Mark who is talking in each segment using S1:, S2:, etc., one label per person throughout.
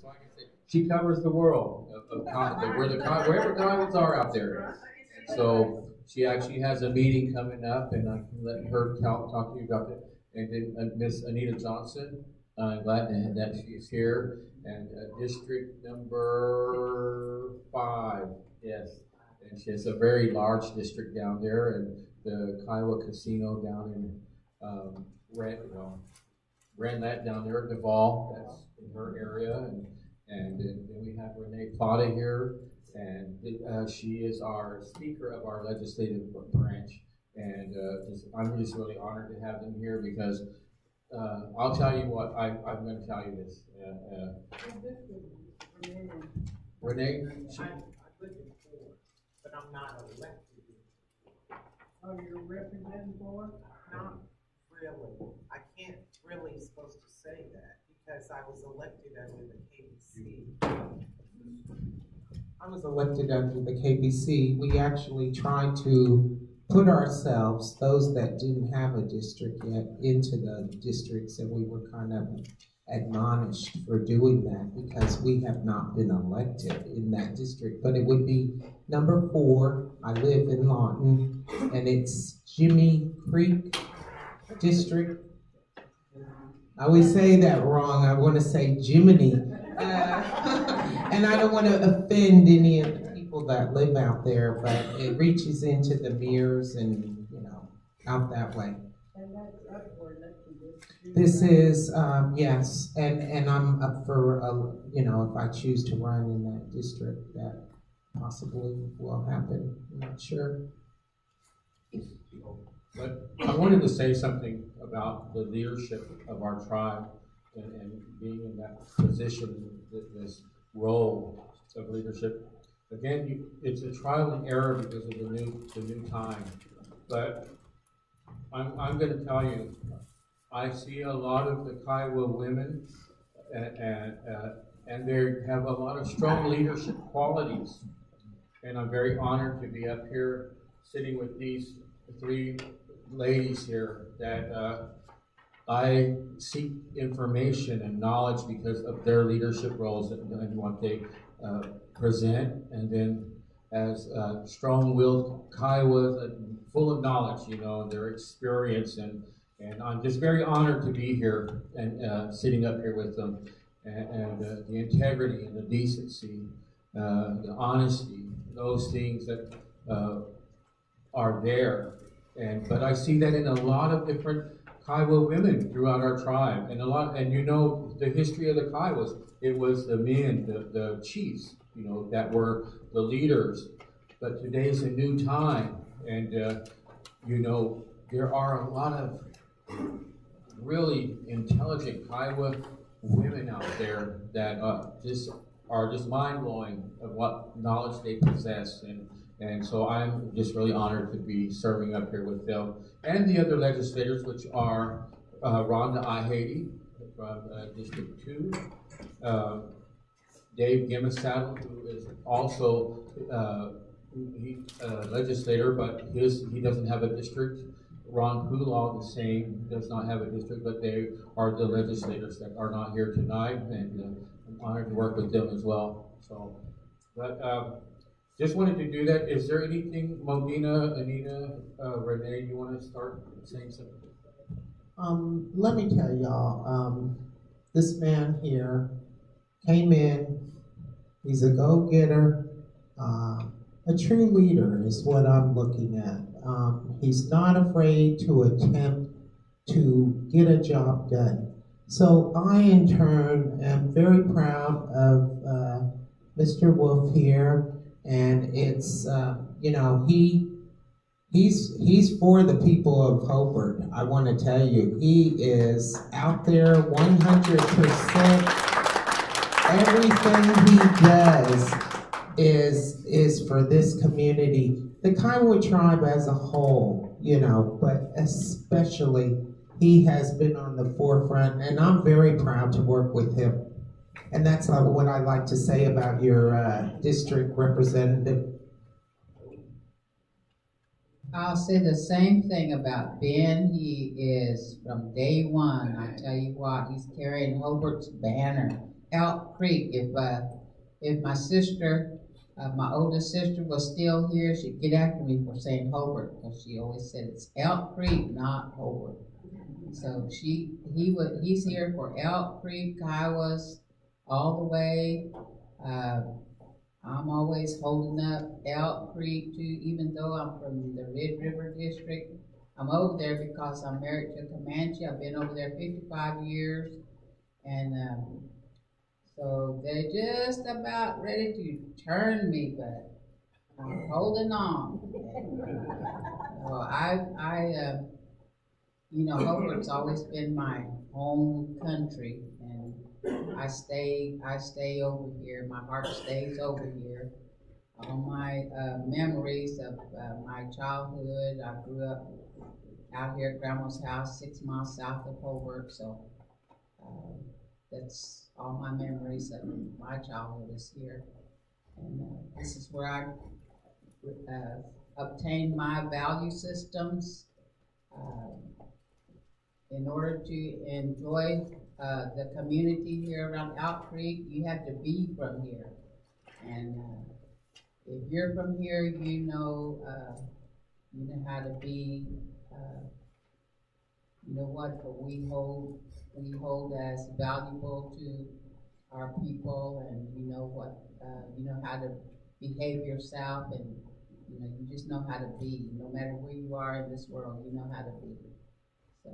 S1: So like I said, she covers the world wherever Kiowas are out there. So she actually has a meeting coming up, and I can let her talk to you about it. And then Miss Anita Johnson, I'm glad that she's here. And district number 5, yes. And she has a very large district down there, and the Kiowa Casino down in ran that down there at Duval. That's in her area, and then we have Renee Plata here, and she is our speaker of our legislative branch, and I'm just really honored to have them here because I'll tell you what I'm going to tell you this. Renee,
S2: I live in Ford, but I'm not elected.
S3: Oh, you're representing Ford?
S2: Not really. I can't really supposed to say that because I was elected under the KBC. I was elected under the KBC. We actually tried to put ourselves, those that didn't have a district yet, into the districts, and we were kind of admonished for doing that because we have not been elected in that district. But it would be number 4. I live in Lawton, and it's Jimmy Creek District. I always say that wrong. I want to say Jiminy. And I don't want to offend any of the people that live out there, but it reaches into the mirrors and, out that way.
S3: And that's upward.
S2: This is, yes, and I'm up for, if I choose to run in that district, that possibly will happen. I'm not sure.
S1: but I wanted to say something about the leadership of our tribe and being in that position, this role of leadership. Again, it's a trial and error because of the new time. But I'm going to tell you, I see a lot of the Kiowa women, and they have a lot of strong leadership qualities. And I'm very honored to be up here sitting with these 3 ladies here that I seek information and knowledge because of their leadership roles and what they present. And then as strong-willed Kiowas, full of knowledge, and their experience. And I'm just very honored to be here and sitting up here with them. And the integrity and the decency, the honesty, those things that are there. But I see that in a lot of different Kiowa women throughout our tribe, and the history of the Kiowas. It was the men, the chiefs, that were the leaders. But today's a new time, and there are a lot of really intelligent Kiowa women out there that are just mind-blowing of what knowledge they possess, and so I'm just really honored to be serving up here with them and the other legislators, which are Rhonda Ihady from District 2, Dave Gimmisaddle, who is also a legislator, but he doesn't have a district. Ron Pulaw, the same, does not have a district, but they are the legislators that are not here tonight, and I'm honored to work with them as well. So, but just wanted to do that. Is there anything, Modena, Anita, Renee, you want to start saying something?
S2: Let me tell y'all, this man here came in. He's a go-getter, a true leader is what I'm looking at. He's not afraid to attempt to get a job done. So I, in turn, am very proud of Mr. Wolf here, and it's he's for the people of Hobart. I want to tell you, he is out there 100%. Everything he does is for this community, the Kiowa tribe as a whole, but especially he has been on the forefront, and I'm very proud to work with him. And that's what I like to say about your district representative.
S4: I'll say the same thing about Ben. He is from day one. I tell you what, he's carrying Hobart's banner Elk Creek. If my sister, my oldest sister was still here, she'd get after me for saying Hobart, because she always said it's Elk Creek, not Hobart. So he's here for Elk Creek, Kiowas, all the way. I'm always holding up Elk Creek too, even though I'm from the Red River District. I'm over there because I'm married to a Comanche. I've been over there 55 years, and so they're just about ready to turn me, but I'm holding on. So Hobart's always been my home country, and I stay over here. My heart stays over here. All my memories of my childhood. I grew up out here at Grandma's house, 6 miles south of Hobart, so that's all my memories of my childhood is here. And this is where I obtained my value systems. In order to enjoy the community here around Elk Creek, you have to be from here. And if you're from here, you know how to be. You know what we hold as valuable to our people, and you know how to behave yourself, and you just know how to be. No matter where you are in this world, you know how to be. So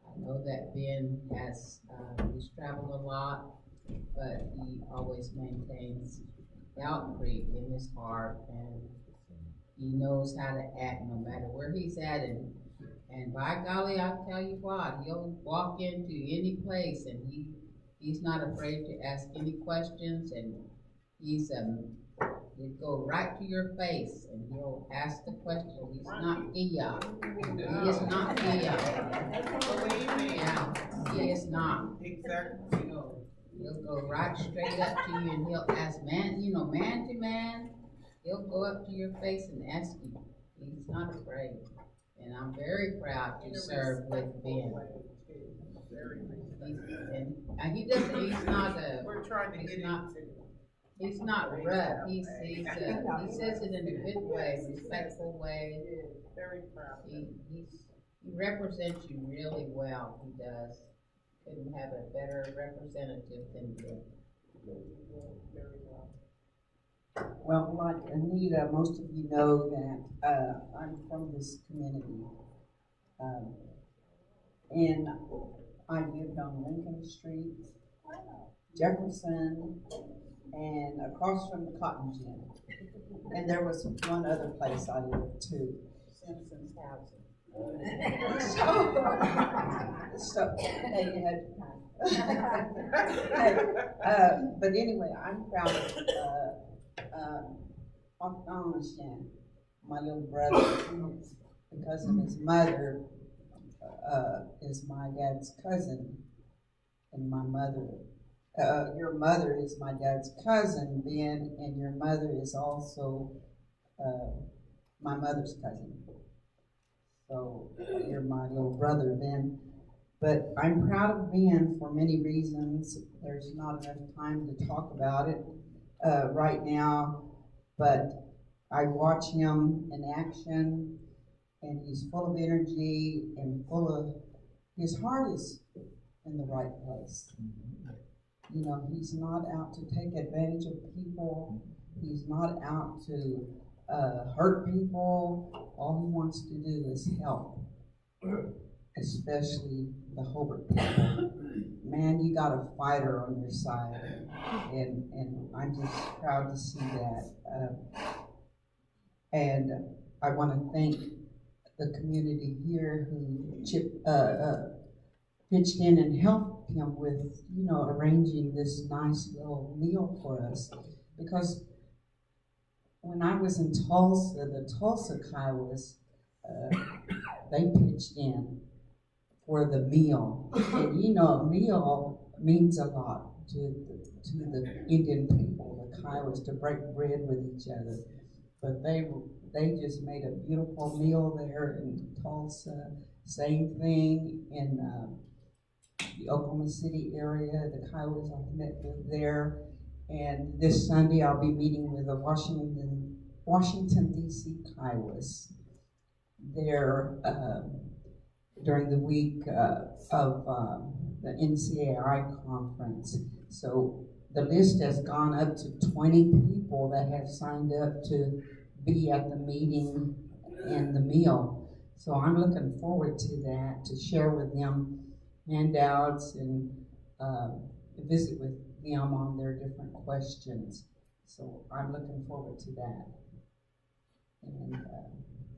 S4: I know that Ben he's traveled a lot, but he always maintains Elk Creek in his heart, and he knows how to act no matter where he's at. And by golly, I'll tell you what, he'll walk into any place, and he's not afraid to ask any questions, and he'll go right to your face, and he'll ask the question. He's not Dia. He is not Dia. Yeah, he is not.
S2: Exactly.
S4: He'll go right straight up to you, and he'll ask man to man. He'll go up to your face and ask you. He's not afraid. And I'm very proud to serve with Ben. He's not rough. He says it in a good way, respectful way.
S2: Very proud.
S4: He represents you really well. He does. Couldn't have a better representative than Ben.
S2: Very well.
S5: Well, like Anita, most of you know that I'm from this community. And I lived on Lincoln Street, Jefferson, and across from the cotton gin. And there was one other place I lived too, Simpson's housing. So they had but anyway, I'm proud of my little brother, because of his mother is my dad's cousin, and my mother. Your mother is my dad's cousin, Ben, and your mother is also my mother's cousin. So you're my little brother, Ben. But I'm proud of Ben for many reasons. There's not enough time to talk about it right now, but I watch him in action, and he's full of energy and his heart is in the right place. You know, he's not out to take advantage of people. He's not out to hurt people. All he wants to do is help, especially the Hobart people. Man, you got a fighter on your side, and I'm just proud to see that. And I want to thank the community here who pitched in and helped him with, arranging this nice little meal for us. Because when I was in Tulsa, the Tulsa Kiowas, they pitched in for the meal. And a meal means a lot to the Indian people, the Kiowas, to break bread with each other. But they just made a beautiful meal there in Tulsa. Same thing in the Oklahoma City area, the Kiowas I've met with there. And this Sunday I'll be meeting with the Washington D.C. Kiowas there during the week of the NCAI conference. So the list has gone up to 20 people that have signed up to be at the meeting and the meal. So I'm looking forward to that, to share with them handouts and visit with them on their different questions. So I'm looking forward to that. And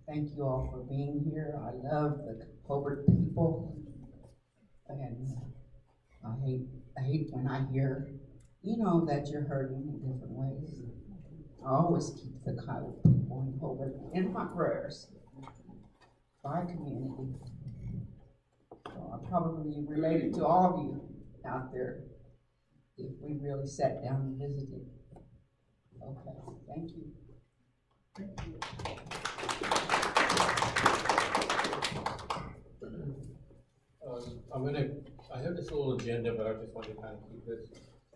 S5: thank you all for being here. I love the Hobart people. And I hate when I hear, that you're hurting in different ways. I always keep the Kiowa people in Hobart in my prayers for our community. So I probably related to all of you out there if we really sat down and visited. Okay, thank you.
S3: Thank you.
S1: I have this little agenda, but I just want to kind of keep this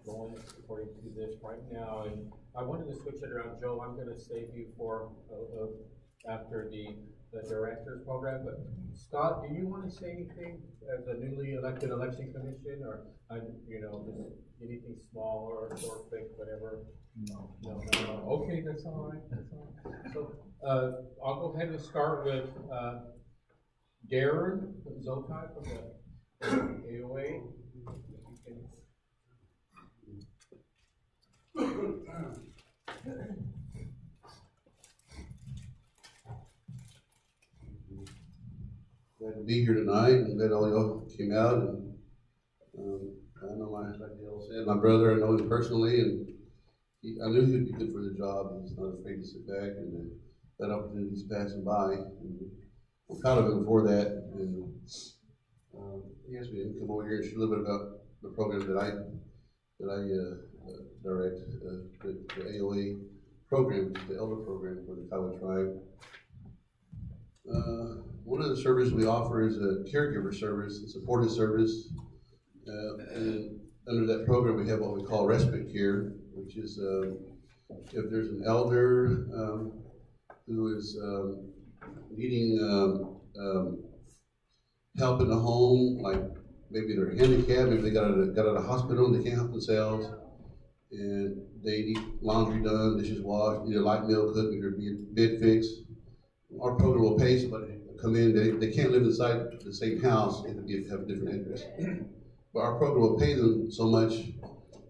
S1: going according to this right now. And I wanted to switch it around. Joe, I'm going to save you for after the director's program. But Scott, do you want to say anything as a newly elected election commission, or just anything small or short, quick, whatever? No. Okay, that's all right. That's all right. So I'll go ahead and start with Darren Zotai from the AOA.
S6: Glad to be here tonight, and glad all y'all came out. And I know like Dale said, my brother, I know him personally, and I knew he'd be good for the job. He's not afraid to sit back, and that opportunity's passing by. And I'm proud of him for that. And he asked me to come over here and share a little bit about the program that I direct, the AOA program, the elder program for the Kiowa tribe. One of the services we offer is a caregiver service, a supportive service. And under that program, we have what we call respite care, which is if there's an elder who is needing help in the home, like maybe they're handicapped, maybe they got out of the hospital and they can't help themselves, and they need laundry done, dishes washed, need a light meal cooked, need their bed fixed. Our program will pay somebody to come in. They can't live inside the same house if they have a different address. But our program will pay them so much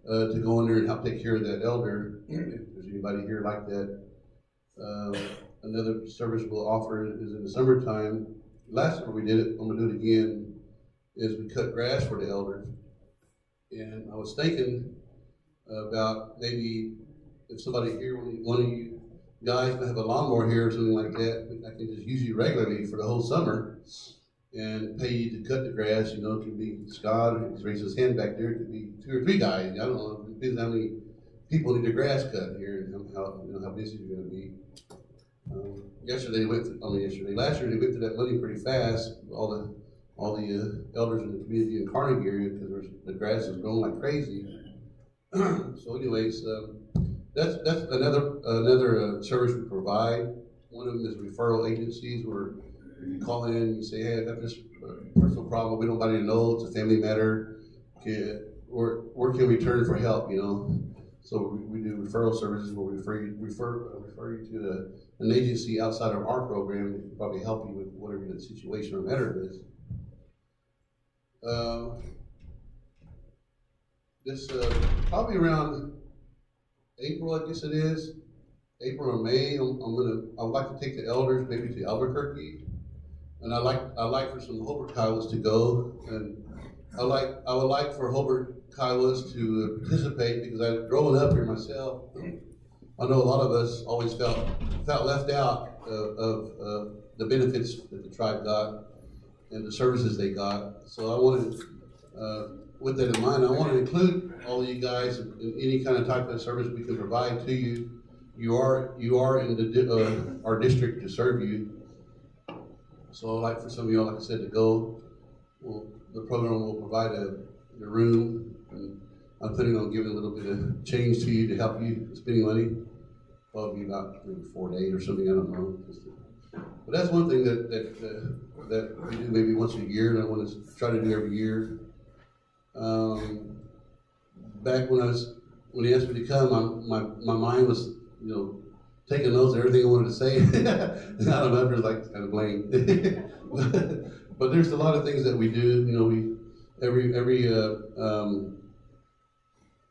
S6: to go in there and help take care of that elder, if there's anybody here like that. Another service we'll offer is in the summertime. Last summer we did it, I'm gonna do it again, is we cut grass for the elders. And I was thinking about maybe if somebody here, one of you guys might have a lawnmower here or something like that, I can just use you regularly for the whole summer and pay you to cut the grass. It could be Scott, he's raised his hand back there, it could be 2 or 3 guys. I don't know, it depends how many people need their grass cut here and how busy you're gonna be. Last year they went through that money pretty fast. All the elders in the community in Carnegie area, because the grass is growing like crazy. So, anyways, that's another service we provide. One of them is referral agencies, where you call in and you say, "Hey, I got this personal problem. We don't want anybody to know. It's a family matter. Where can we turn for help?" So we do referral services where we refer you to an agency outside of our program that can probably help you with whatever the situation or matter is. This probably around April, I guess it is, April or May. I would like to take the elders maybe to Albuquerque, and I like for some Hobart Kiowas to go, and I would like for Hobart Kiowas to participate, because growing up here myself, I know a lot of us always felt left out of the benefits that the tribe got and the services they got. So I wanted, with that in mind, I want to include all of you guys in any kind of type of service we can provide to you. You are in our district to serve you. So I'd like for some of y'all, like I said, to go. We'll the program will provide a room, and I'm planning on giving a little bit of change to you to help you spending money. Probably about maybe 4 days or something, I don't know. But that's one thing that we do maybe once a year, and I want to try to do every year. Back when he asked me to come, my mind was, taking notes of everything I wanted to say. And I don't know, just like kind of blank. But there's a lot of things that we do. We every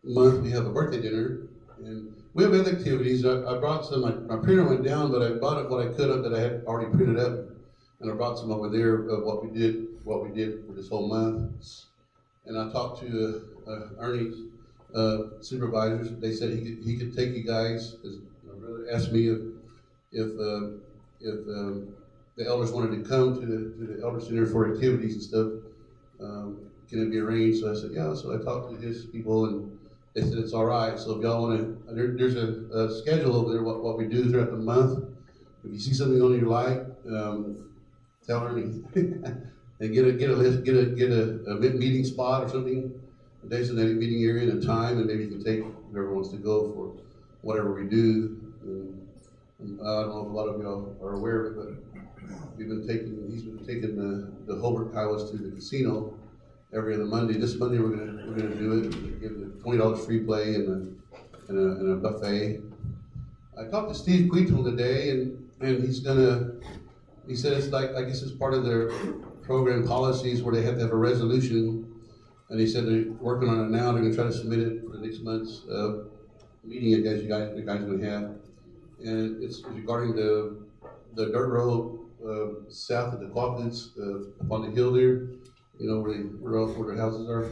S6: month we have a birthday dinner, and we have other activities. I brought some. My printer went down, but I bought what I could of that I had already printed up, and I brought some over there of what we did for this whole month. And I talked to Ernie's supervisors. They said he could take you guys. My brother asked me if the elders wanted to come to the elder center for activities and stuff. Can it be arranged? So I said, yeah. So I talked to his people, and they said it's all right. So if y'all want to, there's a schedule over there what we do throughout the month. If you see something on your light, tell Ernie. And get a list, get a meeting spot or something, a designated meeting area and a time, and maybe you can take whoever wants to go for whatever we do. And I don't know if a lot of y'all are aware of it, but he's been taking the Hobart Kiowas to the casino every other Monday. This Monday we're gonna do it. Give it $20 free play and a buffet. I talked to Steve Queetle today, and he said it's like, I guess it's part of their program policies where they have to have a resolution, and he said they're working on it now. They're going to try to submit it for the next month's meeting. I guess the guys are going to have, and it's regarding the dirt road south of the Quackins, up on the hill there, where their houses are,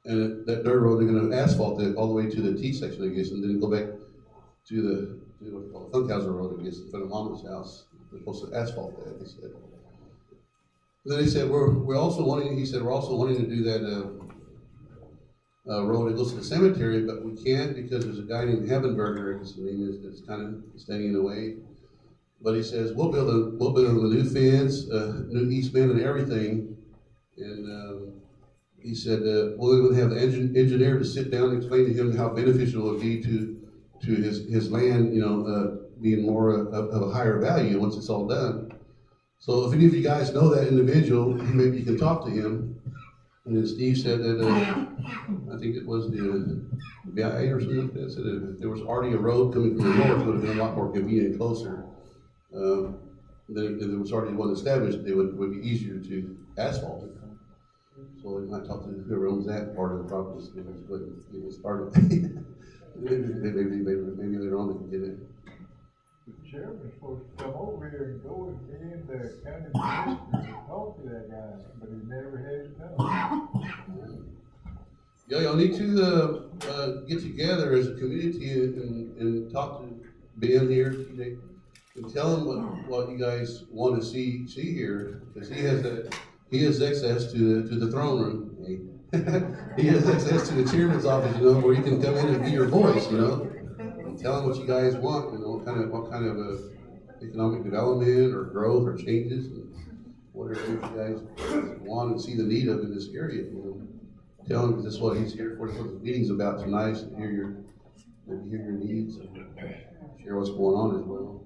S6: and that dirt road they're going to asphalt it all the way to the T section, I guess, and then go back to the what they call Funkhauser Road, I guess, in front of Mama's house. They're supposed to asphalt that, they said. Then he said we're also wanting to do that road that goes to the cemetery, but we can't because there's a guy named Heavenberger, his name is, that's kind of standing in the way. But he says we'll build a new fence, new easement, and everything. And he said we'll even have the engineer to sit down and explain to him how beneficial it would be to his land, being more of a higher value once it's all done. So if any of you guys know that individual, maybe you can talk to him. And then Steve said that, I think it was the BIA or something like that, said that if there was already a road coming from the north, it would have been a lot more convenient and closer. Then if there was already one established, it would be easier to asphalt it. So we might talk to whoever owns that part of the property, so maybe get it started. maybe later on they can get it.
S3: The chairman's supposed to come over here and go with me and the county commissioner to talk to that guy, but he never has come.
S6: Y'all need to get together as a community and talk to Ben here and tell him what you guys want to see here, because he has access to the throne room. He has access to the chairman's office, where you can come in and be your voice, Tell them what you guys want, what kind of economic development or growth or changes, and whatever you guys want and see the need of in this area. Tell him because that's what he's here for. That's what the meeting's about tonight. So hear your needs and share what's going on as well.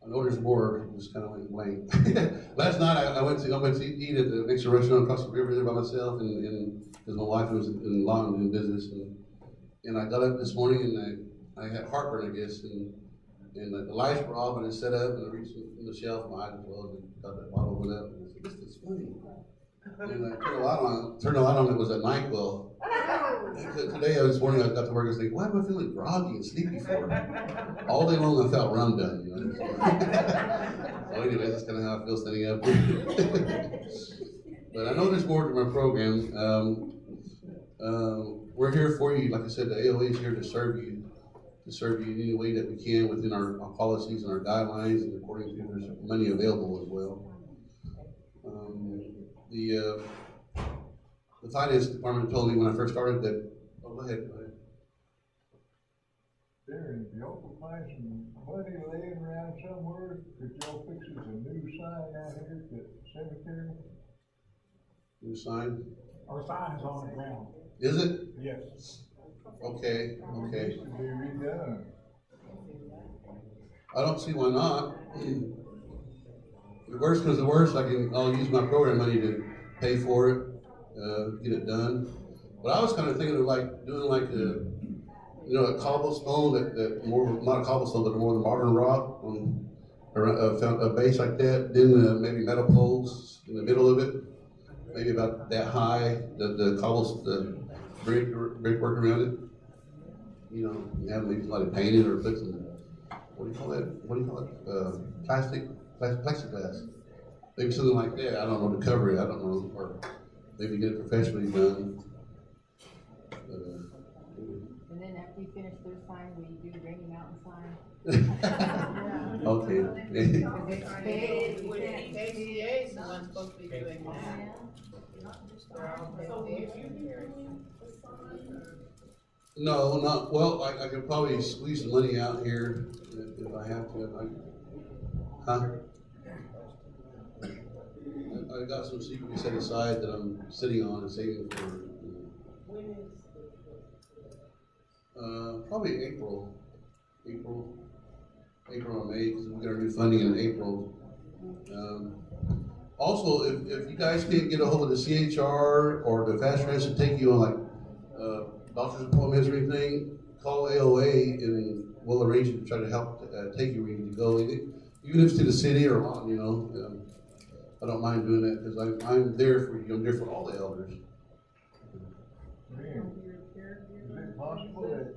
S6: I know there's more. Just kind of went blank. Last night I went to eat at the next restaurant across the river there by myself, and because my wife was in law and business, and I got up this morning and I had heartburn, I guess, and the lights were off and it set up, and I reached in the shelf, my eyes were closed, and got that bottle went up, and I said, "This is funny." And I turned the light on. It was at NyQuil. Today, this morning, I got to work and was thinking, why am I feeling groggy and sleepy for? All day long, I felt run done. So anyway, that's kind of how I feel standing up. But I know there's more to my program. We're here for you. Like I said, the AOA is here to serve you in any way that we can within our policies and our guidelines, and according to there's money available as well. The finance department told me when I first started that. Oh, go ahead.
S3: Darren, y'all can find some money laying around somewhere, could y'all fix us a new sign out here at the cemetery?
S6: New sign?
S7: Our sign is on the ground.
S6: Is it?
S7: Yes.
S6: Okay,
S3: It
S6: okay.
S3: needs to be redone.
S6: I don't see why not. The worst comes to worst, I'll use my program money to pay for it, get it done. But I was kind of thinking of like doing like a cobblestone that more, not a cobblestone, but more the modern rock on a base like that. Then maybe metal poles in the middle of it, maybe about that high. The brickwork around it. You know, you have maybe somebody paint it or put some, what do you call it? Plexiglass. Maybe something like that. I don't know, to cover it. I don't know, or maybe get it professionally done.
S8: And then after you finish their sign, we do the Rainy Mountain sign.
S6: Okay.
S4: KCA is the one supposed to be doing that. They're all
S6: No, not, well, I could probably squeeze some money out here if I have to. I got some secretly set aside that I'm sitting on and saving for. Probably April or May, because we got our new funding in April. Also, if you guys can't get a hold of the CHR or the fast track to take you on like doctor's appointments or anything, call AOA and we'll arrange to try to help take you where you need to go. Even if it's to the city or not, you know, I don't mind doing that because I'm there for you. I'm there for all the elders.
S3: Man, is it possible that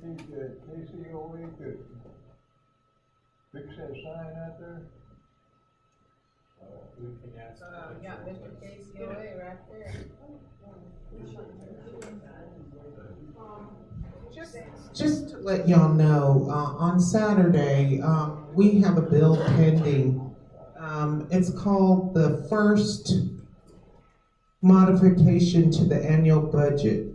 S3: KCOA could fix that sign out there?
S1: We can ask.
S4: Yeah, Mr. KCOA right there.
S2: Just to let y'all know, on Saturday, we have a bill pending. It's called the first modification to the annual budget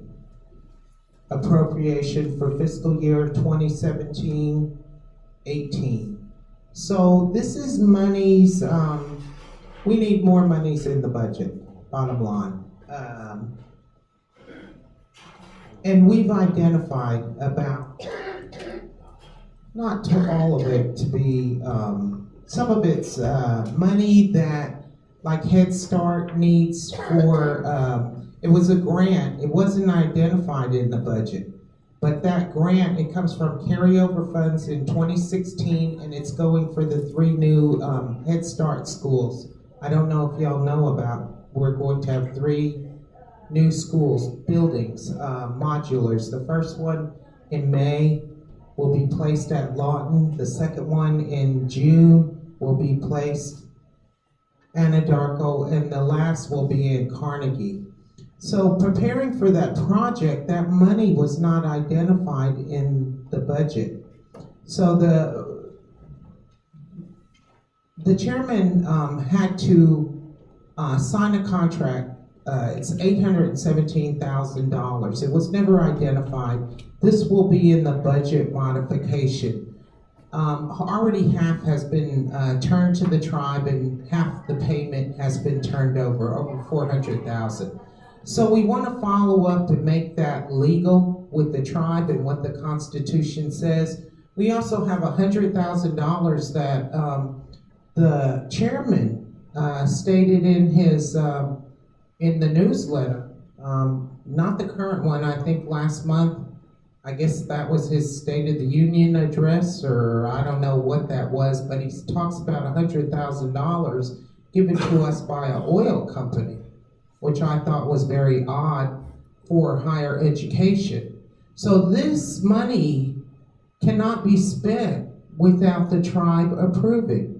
S2: appropriation for fiscal year 2017-18. So this is monies, we need more monies in the budget, bottom line. And we've identified about, not to all of it to be, some of it's money that like Head Start needs for, it was a grant, it wasn't identified in the budget. But that grant, it comes from carryover funds in 2016 and it's going for the 3 new Head Start schools. I don't know if y'all know about, we're going to have 3 new schools, buildings, modulars. The first one in May will be placed at Lawton. The second one in June will be placed Anadarko, and the last will be in Carnegie. So preparing for that project, that money was not identified in the budget. So the chairman had to sign a contract. It's $817,000. It was never identified. This will be in the budget modification. Already half has been turned to the tribe and half the payment has been turned over $400,000. So we want to follow up and make that legal with the tribe and what the Constitution says. We also have $100,000 that the chairman stated in his in the newsletter, not the current one, I think last month. I guess that was his State of the Union address, or I don't know what that was, but he talks about $100,000 given to us by an oil company, which I thought was very odd for higher education. So this money cannot be spent without the tribe approving.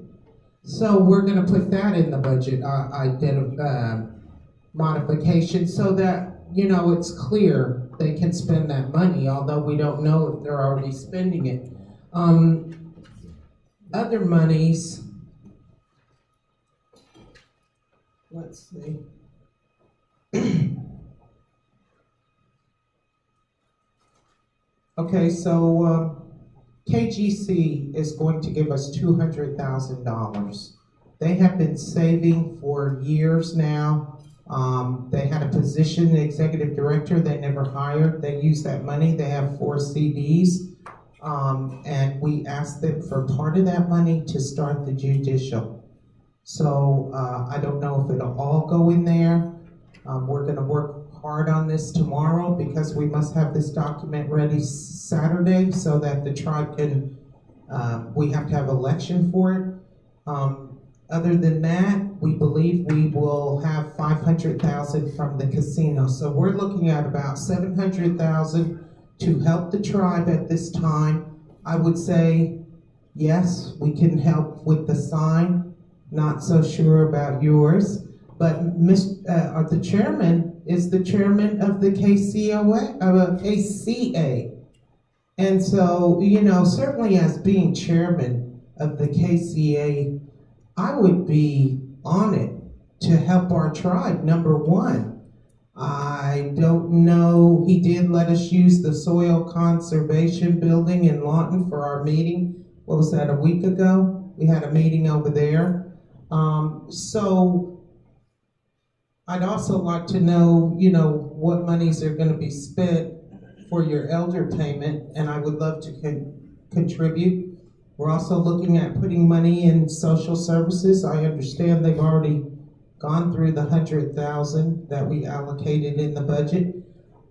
S2: So we're going to put that in the budget modification so that, you know, it's clear they can spend that money, although we don't know if they're already spending it. Other monies, let's see. Okay, so KGC is going to give us $200,000. They have been saving for years now. They had a position, the executive director, they never hired. They use that money. They have 4 CDs. And we asked them for part of that money to start the judicial. So I don't know if it'll all go in there. We're going to work hard on this tomorrow because we must have this document ready Saturday so that the tribe can, we have to have election for it. Other than that, we believe we will have $500,000 from the casino. So we're looking at about $700,000 to help the tribe at this time. I would say, yes, we can help with the sign. Not so sure about yours. But the chairman is the chairman of the KCA. And so, you know, certainly as being chairman of the KCA, I would be on it to help our tribe, number one. I don't know, he did let us use the soil conservation building in Lawton for our meeting. What was that, a week ago? We had a meeting over there. So I'd also like to know, you know, what monies are going to be spent for your elder payment, and I would love to contribute. We're also looking at putting money in social services. I understand they've already gone through the $100,000 that we allocated in the budget.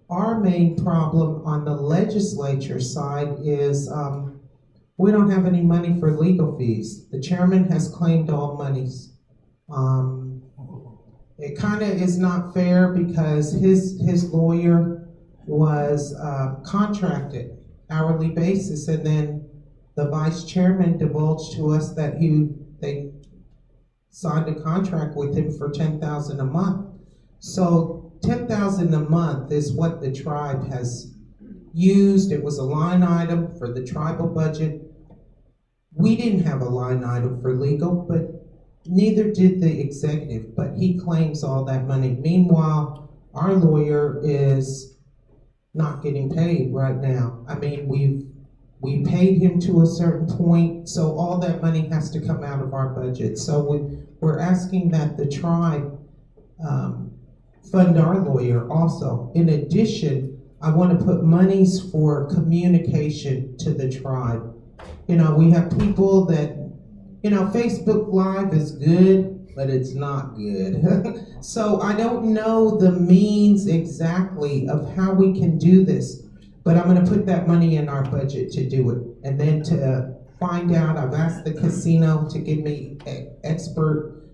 S2: Our main problem on the legislature side is we don't have any money for legal fees. The chairman has claimed all monies. It kind of is not fair because his lawyer was contracted hourly basis, and then the vice chairman divulged to us that they signed a contract with him for $10,000 a month. So $10,000 a month is what the tribe has used. It was a line item for the tribal budget. We didn't have a line item for legal, but neither did the executive, but he claims all that money. Meanwhile, our lawyer is not getting paid right now. I mean, we paid him to a certain point, so all that money has to come out of our budget. So we're asking that the tribe fund our lawyer also. In addition, I want to put monies for communication to the tribe. You know, we have people that, you know, Facebook Live is good, but it's not good. So I don't know the means exactly of how we can do this. But I'm going to put that money in our budget to do it. And then to find out, I've asked the casino to give me expert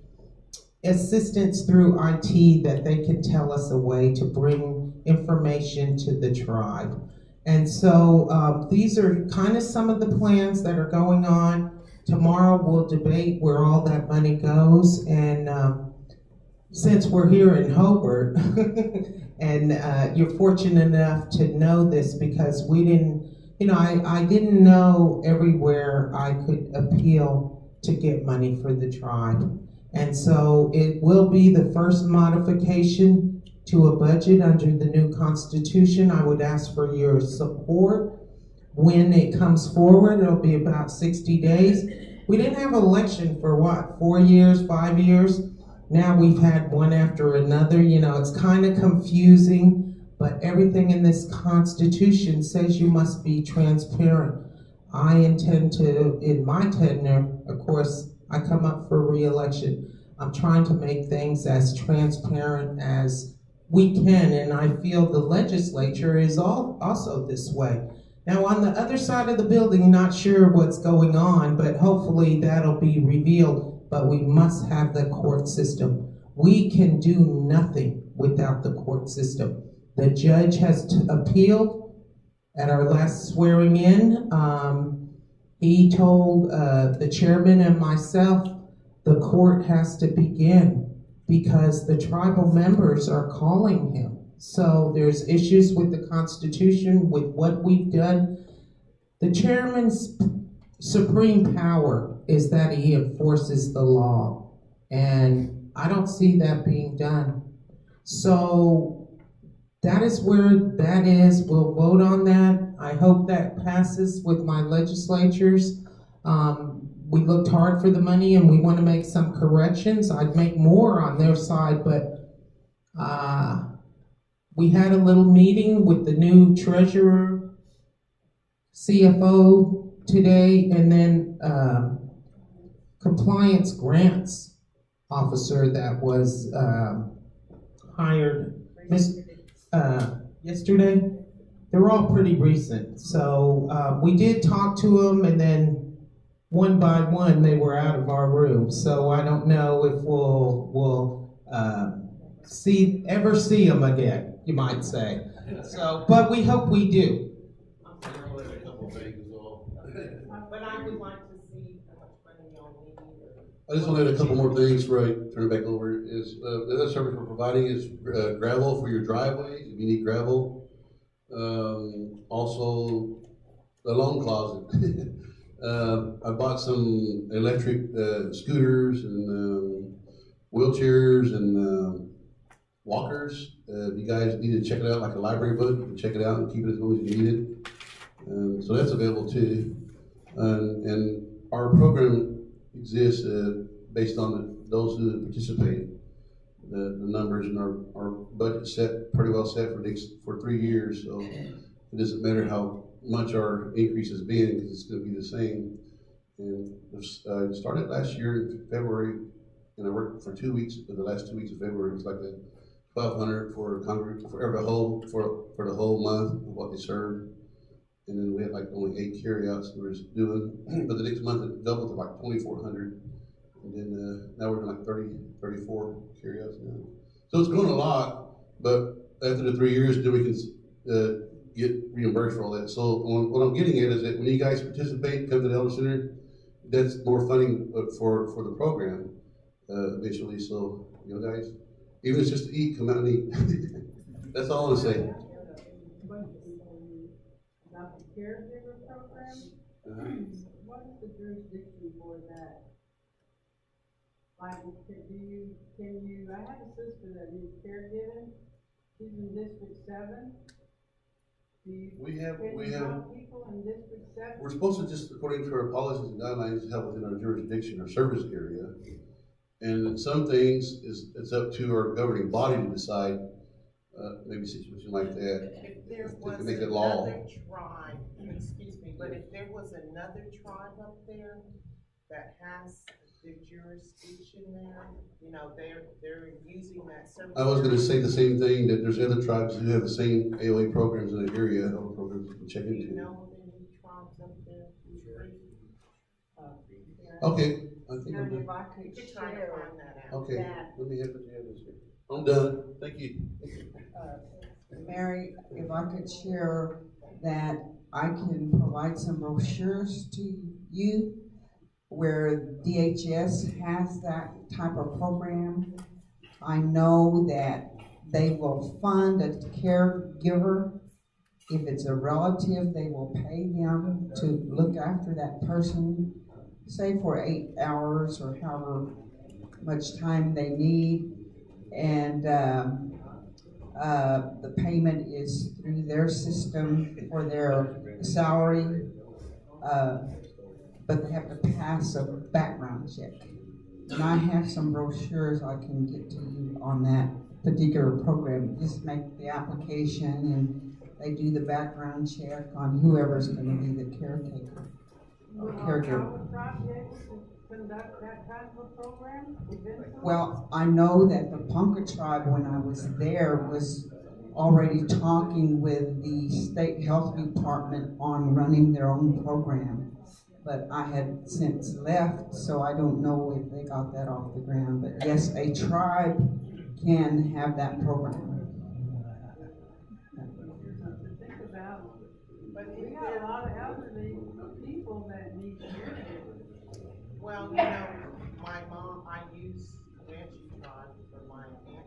S2: assistance through IT that they can tell us a way to bring information to the tribe. And so these are kind of some of the plans that are going on. Tomorrow we'll debate where all that money goes. And since we're here in Hobart, and you're fortunate enough to know this because we didn't, you know, I didn't know everywhere I could appeal to get money for the tribe. And so it will be the first modification to a budget under the new Constitution. I would ask for your support when it comes forward. It'll be about 60 days. We didn't have an election for what, 4 years, 5 years? Now we've had one after another. You know, it's kind of confusing, but everything in this Constitution says you must be transparent. I intend to, in my tenure, of course, I come up for re-election. I'm trying to make things as transparent as we can, and I feel the legislature is also this way. Now, on the other side of the building, not sure what's going on, but hopefully that'll be revealed. But we must have the court system. We can do nothing without the court system. The judge has appealed at our last swearing in. He told the chairman and myself the court has to begin because the tribal members are calling him. So there's issues with the Constitution, with what we've done. The chairman's supreme power is that he enforces the law, and I don't see that being done. So that is where that is. We'll vote on that. I hope that passes with my legislatures. We looked hard for the money and we want to make some corrections. I'd make more on their side, but we had a little meeting with the new treasurer, CFO today, and then compliance grants officer that was hired yesterday. They're all pretty recent. So we did talk to them, and then one by one they were out of our room. So I don't know if we'll ever see them again, you might say. So, but we hope we do. But I would like to see how much money y'all need.
S6: I just want to add a couple more things before I turn it back over. Is the other service we're providing is gravel for your driveways if you need gravel. Also, the loan closet. I bought some electric scooters and wheelchairs and walkers. If you guys need to check it out, like a library book, you can check it out and keep it as long as you need it. So that's available too. And our program exists based on those who participate. The numbers in our budget set pretty well set for 3 years, so it doesn't matter how much our increase has been because it's going to be the same. And I started last year in February, and I worked for 2 weeks. For the last 2 weeks of February, it was like a $1,200 for the whole month of what they served. And then we had like only 8 carryouts we were doing, but the next month it doubled to like 2,400. And then now we're doing like 34 carryouts now. So it's grown a lot, but after the 3 years, then we can get reimbursed for all that. So what I'm getting at is that when you guys participate, come to the Elder Center, that's more funding for the program eventually. So you know, guys, even if it's just to eat, come out and eat. That's all I'm saying.
S9: About the caregiver program, what is the jurisdiction for that? Like, can you, I have a sister that needs caregiving, she's in District 7.
S6: We have,
S9: people in District 7?
S6: we're supposed to just, according to our policies and guidelines, help within our jurisdiction or service area. And some things it's up to our governing body to decide, maybe a situation like that.
S2: If there was
S6: make it law.
S2: another tribe, excuse me, but if there was another tribe up there that has the jurisdiction there, you know, they're using that service.
S6: I was going to say the same thing, that there's other tribes who have the same AOA programs in the area, other programs you can check
S2: Do you
S6: into.
S2: know of any tribes up there?
S6: Okay, I think I'm
S5: And
S6: done.
S5: if I could
S2: You could try to
S5: share
S2: find that out.
S6: Okay,
S5: that,
S6: let me have what you have this here. I'm done, thank you.
S5: Mary, if I could share that I can provide some brochures to you where DHS has that type of program. I know that they will fund a caregiver. If it's a relative, they will pay them to look after that person, say for 8 hours or however much time they need. And the payment is through their system for their salary, but they have to pass a background check. And I have some brochures I can get to you on that particular program. Just make the application and they do the background check on whoever's going to be the caretaker or caregiver.
S9: Conduct that type of program?
S5: Well, I know that the Ponca tribe, when I was there, was already talking with the state health department on running their own program. But I had since left, so I don't know if they got that off the ground. But yes, a tribe can have that program.
S9: Think about it. But we got a lot of elderly people that need caregivers.
S2: Well, you know, my mom, I use Comanche tribe for my auntie.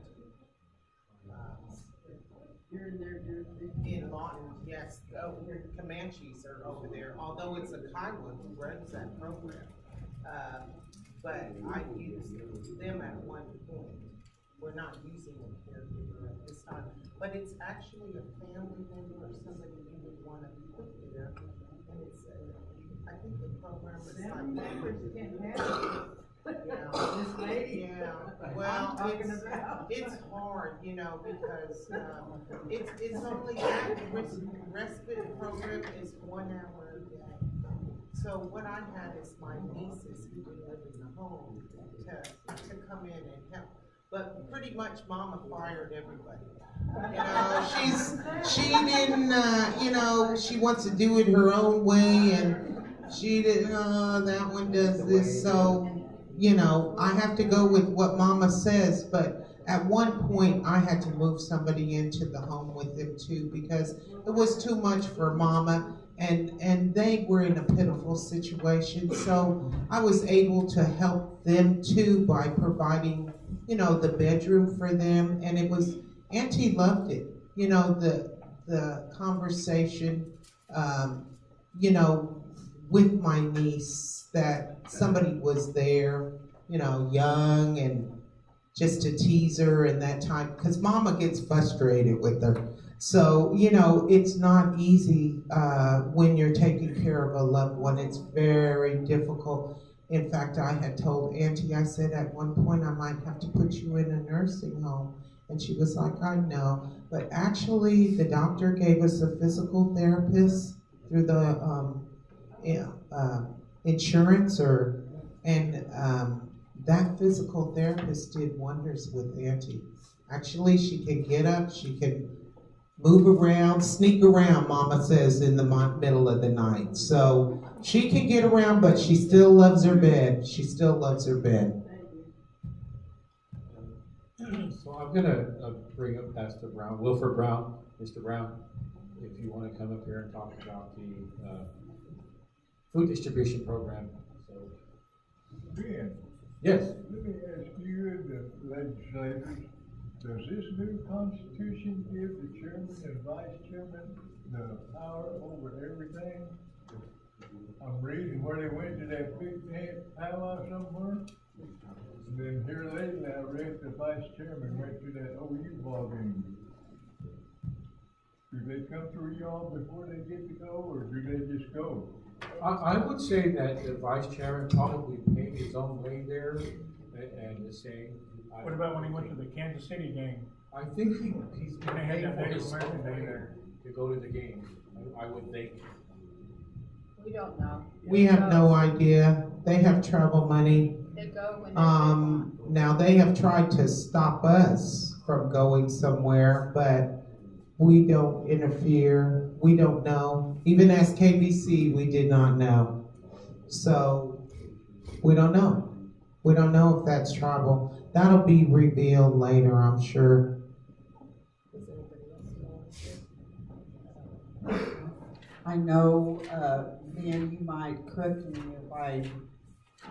S9: You're in their jurisdiction.
S2: In Lawton, yes, Comanches are over there, although it's a Kiowa who runs that program. But I used them at one point. We're not using a caregiver at this time. but it's actually a family member or somebody you would want to put there. And it's, I think the program is
S9: Family
S2: like.
S9: members can't have
S2: Yeah.
S9: this lady.
S2: Yeah,
S9: I'm
S2: well,
S9: talking about.
S2: it's hard, you know, because, it's only, that respite program is 1 hour a day. So what I had is my nieces who didn't live in the home to come in and help. But pretty much Mama fired everybody. You know, she didn't, you know, she wants to do it her own way, and she didn't, that one does this, so, you know, I have to go with what Mama says, but at one point I had to move somebody into the home with them too, because it was too much for Mama, and they were in a pitiful situation, so I was able to help them too by providing, you know, the bedroom for them, and it was, Auntie loved it, you know, the conversation, you know, with my niece, that somebody was there, you know, young and just to tease her and that time, because Mama gets frustrated with her. So, you know, it's not easy when you're taking care of a loved one. It's very difficult. In fact, I had told Auntie, I said at one point I might have to put you in a nursing home. And she was like, I know. But actually, the doctor gave us a physical therapist through the insurance, and that physical therapist did wonders with Auntie. Actually, she can get up, she can move around, sneak around, Mama says, in the middle of the night. So she can get around, but she still loves her bed. She still loves her bed.
S1: So I'm gonna bring up Pastor Brown, Wilford Brown, Mr. Brown, if you want to come up here and talk about the food distribution program. So,
S3: Ben,
S1: yes.
S3: let me ask you and the legislators, does this new constitution give the chairman and vice chairman the power over everything? I'm reading where they went to that big powwow somewhere. And then here lately, I read the vice chairman went to that OU ball game. Do they come through y'all before they get to go, or do they just go?
S1: I would say that the vice chairman probably paid his own way there, and the same.
S7: What about when he went to the Kansas City game?
S1: I think he's been
S7: They had
S1: paid
S7: that
S1: for
S7: Native
S1: his
S7: American
S1: own
S7: day
S1: way
S7: there.
S1: to go to the game. I would think.
S4: We don't know.
S2: We have no idea. They have travel money.
S4: They go when they
S2: Now they have tried to stop us from going somewhere, but we don't interfere. We don't know. Even as KBC, we did not know. So we don't know. We don't know if that's tribal. That'll be revealed later, I'm sure.
S5: I know, Ben, you might correct me if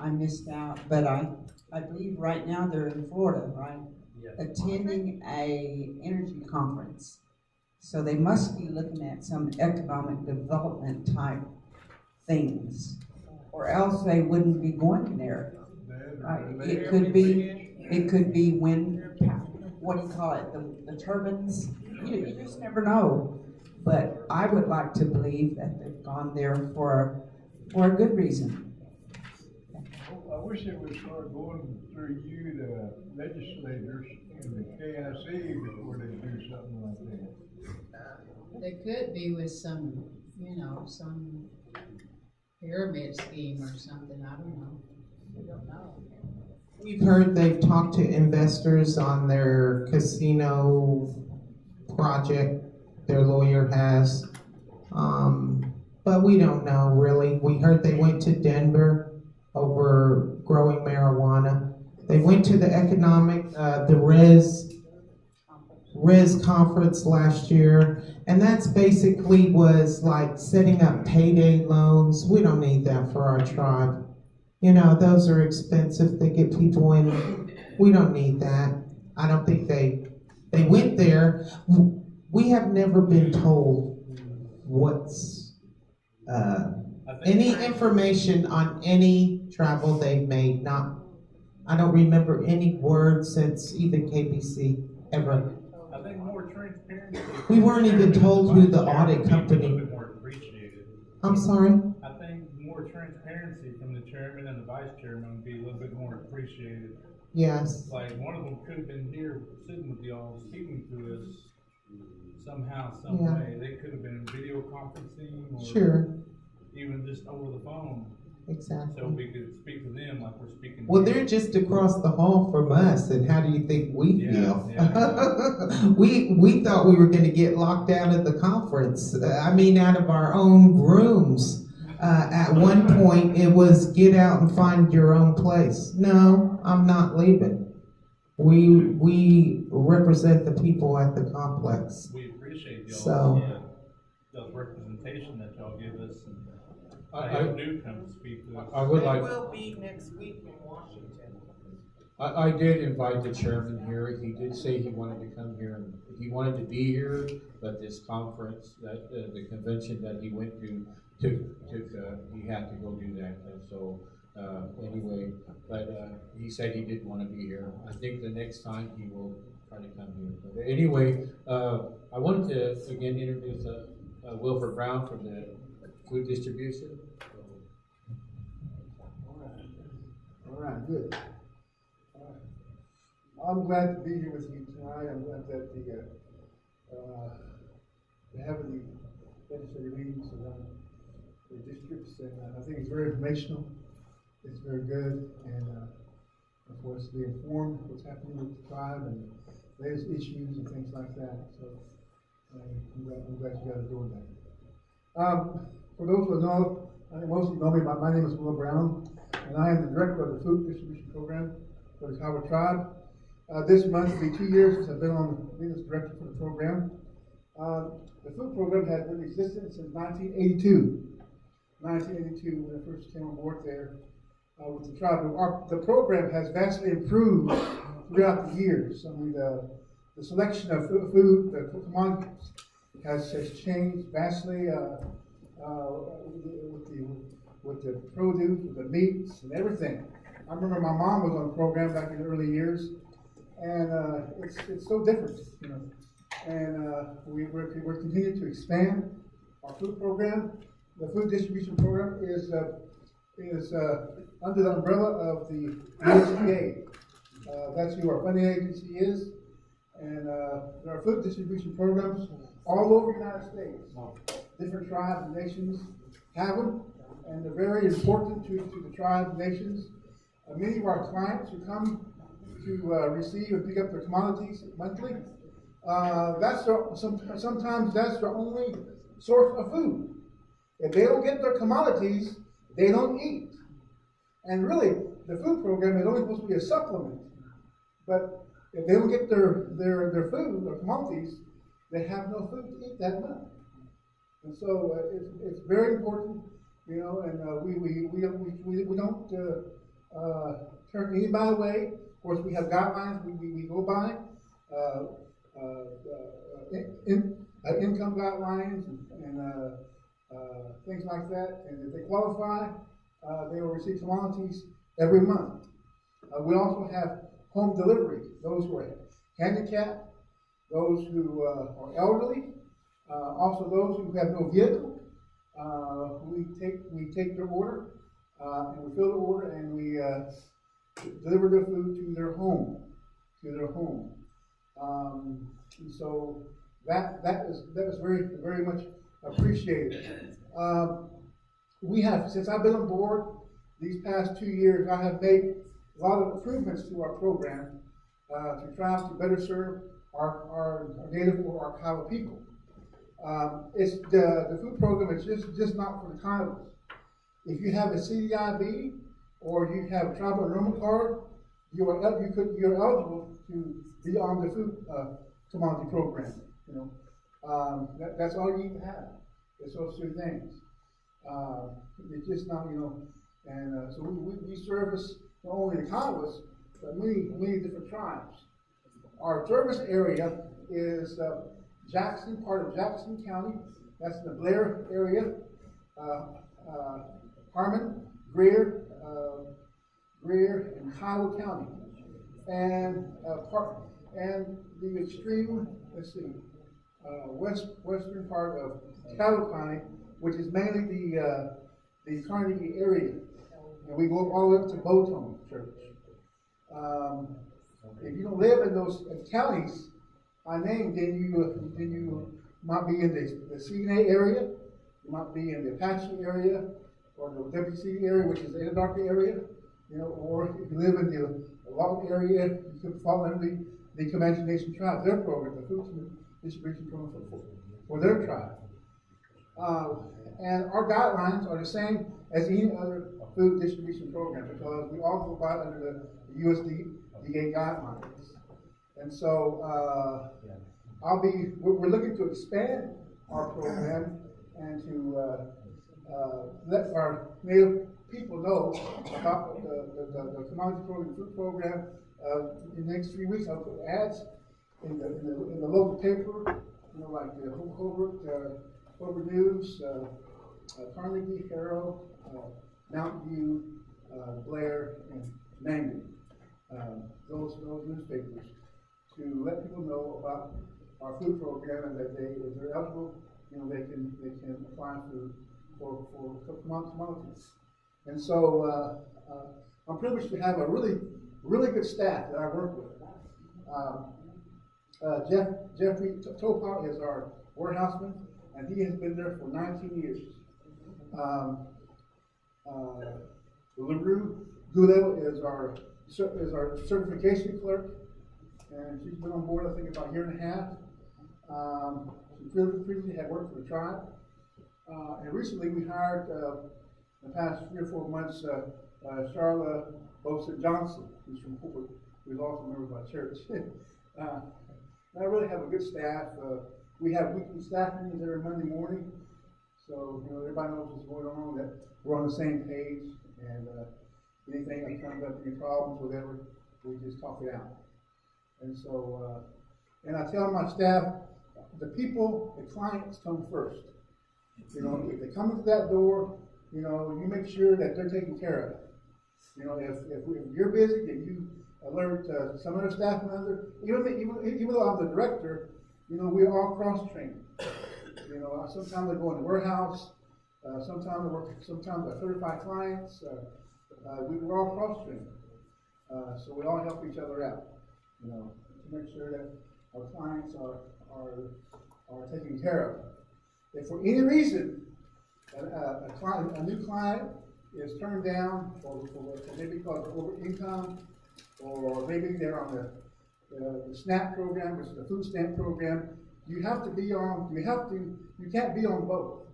S5: I missed out, but I believe right now they're in Florida, right?
S1: Yes.
S5: Attending a energy conference. So they must be looking at some economic development type things, or else they wouldn't be going there. Right? It could be wind, what do you call it, the turbines? You just never know. But I would like to believe that they've gone there for a good reason.
S3: I wish they would start going through you, the legislators, and the KIC before they do something like that.
S4: They could be with some, some pyramid scheme or something. I don't know. We don't know.
S2: We've heard they've talked to investors on their casino project, their lawyer has. But we don't know really. We heard they went to Denver over growing marijuana. They went to the economic, the Res conference last year, and that's basically was like setting up payday loans. We don't need that for our tribe. Those are expensive. They get people in. We don't need that. I don't think they went there. We have never been told what's any information on any travel they've made. I don't remember any word since even KBC ever.
S1: I
S10: I think more transparency.
S2: We weren't even told who the audit company.
S10: A little bit more appreciated.
S2: I'm sorry?
S10: I think more transparency from the chairman and the vice chairman would be a little bit more appreciated.
S2: Yes.
S10: Like, one of them could have been here sitting with y'all, speaking to us somehow, some
S2: Yeah.
S10: way. They could have been video conferencing or
S2: Sure.
S10: even just over the phone.
S2: Exactly.
S10: So we could speak to them like we're speaking to
S2: Well,
S10: you.
S2: they're just across the hall from us, and how do you think we feel? We thought we were going to get locked out of the conference. Out of our own rooms. At one point, it was get out and find your own place. No, I'm not leaving. We represent the people at the complex.
S10: We appreciate y'all.
S2: So,
S10: the representation that y'all give us. And
S1: I
S10: do come to speak to us.
S1: I would
S2: Uh,
S1: like.
S2: It will be next week in Washington.
S1: I did invite the chairman here. He did say he wanted to come here, and he wanted to be here, but this conference, that the convention that he went to, he had to go do that. And so anyway, but he said he did want to be here. I think the next time he will try to come here. But anyway, I wanted to again introduce Wilford Brown from the food distribution.
S11: All right, good. I'm glad to be here with you tonight. I'm glad that we're having the legislative meetings around the districts, and I think it's very informational. It's very good, and for us to be informed what's happening with the tribe and latest issues and things like that. So I'm glad you guys are doing that. For those who know, I think most of you know me, my name is Will Brown, and I am the director of the food distribution program for the Kiowa tribe. This month will be 2 years since I've been as director for the program. The food program has been in existence since 1982. 1982, when I first came on board there with the tribe. The program has vastly improved throughout the years. The selection of food, the commodities, has changed vastly with the produce, with the meats, and everything. I remember my mom was on the program back in the early years, and it's so different, you know. And we're continuing to expand our food program. The food distribution program is under the umbrella of the USDA. That's who our funding agency is, and there are food distribution programs all over the United States. Different tribes and nations have them, and they're very important to the tribes and nations. Many of our clients who come to receive and pick up their commodities monthly, sometimes that's their only source of food. If they don't get their commodities, they don't eat. And really, the food program is only supposed to be a supplement. But if they don't get their food, their commodities, they have no food to eat that month. And so it's very important, you know, and we don't turn anybody away. Of course, we have guidelines we go by, income guidelines and things like that. And if they qualify, they will receive commodities every month. We also have home delivery, those who are handicapped, those who are elderly, also those who have no vehicle. We take their order, and we fill the order, and we deliver their food to their home. And so that is very, very much appreciated. We have, since I've been on board these past 2 years, I have made a lot of improvements to our program to try to better serve our native or our Kiowa people. It's the food program is just not for the Kiowas. If you have a CDIB or you have a tribal enrollment card, you're eligible to be on the food commodity program. You know, that's all you need to have. It's those two things. It's just not, you know, and so we service not only the Kiowas, but many different tribes. Our service area is Jackson, part of Jackson County. That's the Blair area. Harmon, Greer, and Kiowa County. And and the extreme, let's see, western part of Caddo County, which is mainly the Carnegie area. And we go all the way up to Bowtone Church. If you don't live in those counties I named, then you might be in the CNA area, you might be in the Apache area, or the WC area, which is the Anadarko area, or if you live in the Lawton area, you can fall under the Comanche Nation tribe, their program, the food distribution program for their tribe. And our guidelines are the same as any other food distribution program because we all go by under the USDA guidelines. And so we're looking to expand our program and to let our Native people know about the commodity program, food program. In the next 3 weeks, I'll put ads in the local paper, like the Hobart News, Carnegie, Herald, Mountain View, Blair, and Mangan. Those newspapers to let people know about our food program and that if they're eligible, they can apply for commodities. And so I'm privileged to have a really good staff that I work with. Jeffrey Topa is our warehouseman, and he has been there for 19 years. LaRue Gulel is our certification clerk, and she's been on board, I think, about a year and a half. She previously had worked for the tribe. And recently we hired, in the past 3 or 4 months, Charla Bosa Johnson, who's from Hobart, who's also a member of my church. I really have a good staff. We have weekly staff meetings every Monday morning. So, everybody knows what's going on, that we're on the same page, and anything that comes up, any problems, whatever, we just talk it out. And so, and I tell my staff, the clients come first. If they come into that door, you make sure that they're taken care of. If you're busy, then you alert some other staff member. Even though I'm the director, we're all cross-trained. Sometimes I go in the warehouse. Sometimes I certify clients. We're all cross-trained. So we all help each other out, to make sure that our clients are taken care of. If for any reason a new client is turned down for maybe because of over income, or maybe they're on the SNAP program, which is the food stamp program, you can't be on both.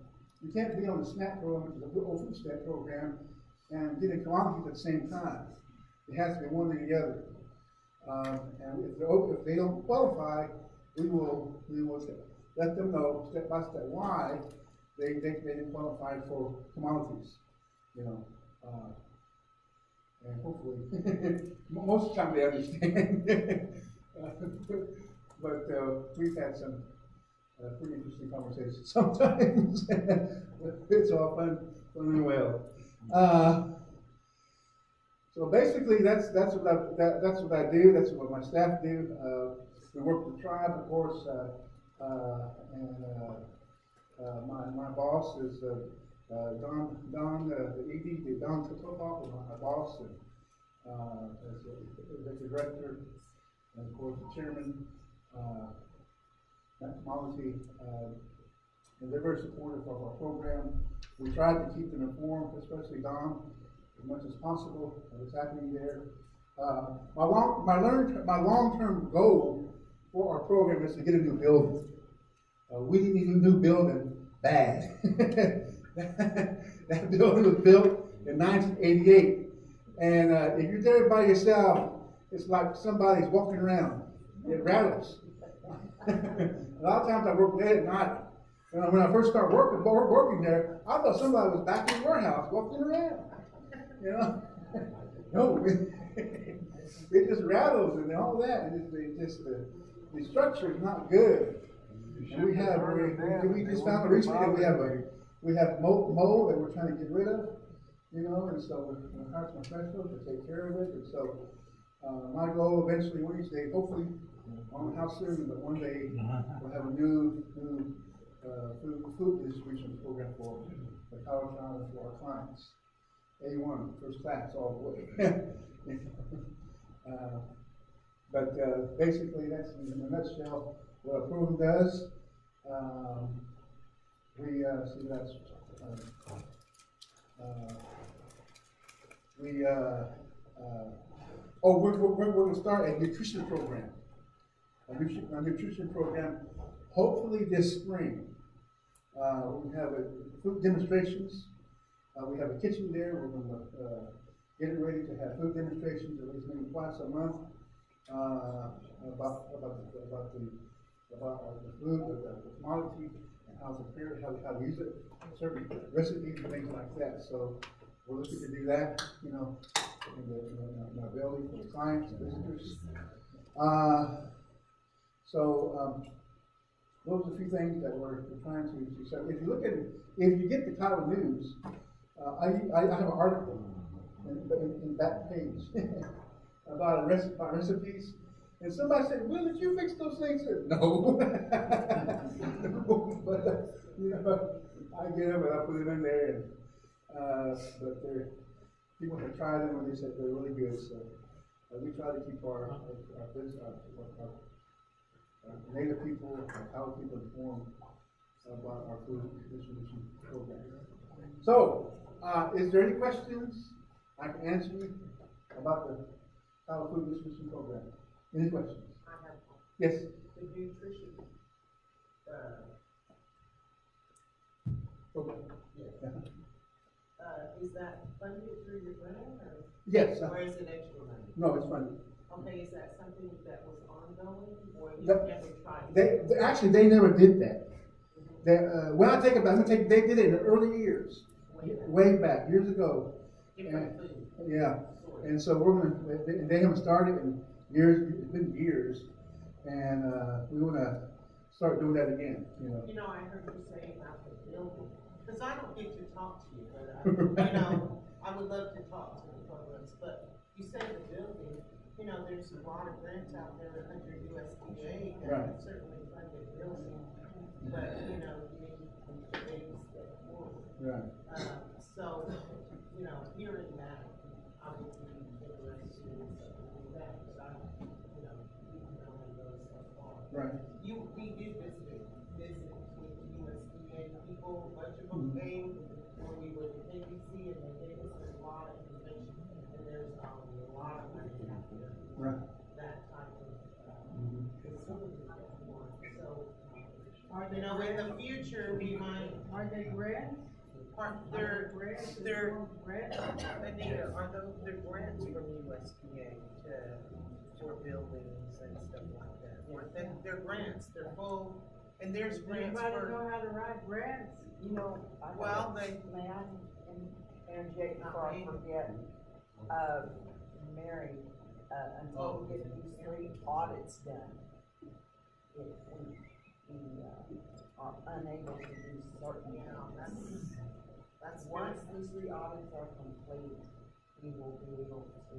S11: You can't be on the SNAP program, which is the food stamp program, and get a commodity at the same time. It has to be one or the other. And if they don't qualify, we will let them know step by step why they didn't qualify for commodities. And hopefully, most of the time they understand. But we've had some pretty interesting conversations sometimes. It's all fun and well. So basically, that's what I do. That's what my staff do. We work with the tribe, of course, and my boss is Don, the ED, Don Totopop is my boss, and as the director, and of course the chairman, Matt Malati, and they're very supportive of our program. We try to keep them informed, especially Don, as much as possible of what's happening there. My long-term goal for our program is to get a new building. We need a new building bad. That building was built in 1988, and if you're there by yourself, it's like somebody's walking around. It rattles. A lot of times I work late at night. And when I first started working there, I thought somebody was back in the warehouse walking around. No, it just rattles and all that. And the structure is not good. And we just found recently that we have mold that we're trying to get rid of, and so we're hiring some professionals to take care of it. And so My goal eventually, one of these days, hopefully, I don't know how soon, but one day, we'll have a new food distribution program for the college and for our clients. A1, first class, all the way. But basically, that's in a nutshell what a program does. We're going to start a nutrition program. A nutrition program, hopefully this spring. We have food demonstrations. We have a kitchen there. We're going to get it ready to have food demonstrations at least maybe twice a month about the food, the commodity, and how to prepare it, how to use it, certain recipes and things like that. So we're looking to do that, in our building for the clients and visitors. Those are a few things that we're trying to set. If you look at it, if you get the Kiowa News, I have an article in that page about recipes. And somebody said, "Well, did you fix those things?" I said, "No." But I get them and I put them in there. But people have tried them and they said they're really good. So we try to keep our Native people, our people informed about our food distribution program. So, is there any questions I can answer you about the Kiowa food distribution program? Any questions?
S2: I have one.
S11: Yes.
S2: The nutrition
S11: Okay.
S2: yeah. Is that funded through your grant, or
S11: Yes.
S2: or is it extra money?
S11: No, it's funded.
S2: Okay, is that something that was ongoing, or you
S11: That-
S2: never tried?
S11: They never did that. When I take it back, they did it in the early years, way back years ago.
S2: Different food.
S11: Yeah, and so we're gonna. They haven't started in years. It's been years, and we want to start doing that again.
S2: I heard you say about the building, because I don't get to talk to you, but I would love to talk to the programs. But you say the building. There's a lot of grants out there under USDA that
S11: Right.
S2: certainly funded building, but you need things that forward.
S11: Right.
S2: So, hearing that, I would be interested in something like that, because we can only go so far.
S11: Right.
S2: We do visit with the USDA people, a bunch of them came when we were at KBC, and they gave us a lot of information, and there's a lot of money out there.
S11: Right.
S2: That type of facility that we want. So,
S9: Are they
S2: in the future, we might.
S9: Are they grants?
S2: They're
S9: grants?
S2: Anita, are they're grants from USDA for buildings and stuff like that? They're grants. They're full, and there's grants
S9: Anybody
S2: for.
S9: know how to write grants?
S2: Well, they.
S12: May I interject before I forget? Mary, until we get these 3 audits done, we are unable to do certain things.
S2: That's
S12: Once these 3 audits are complete, we will be able to,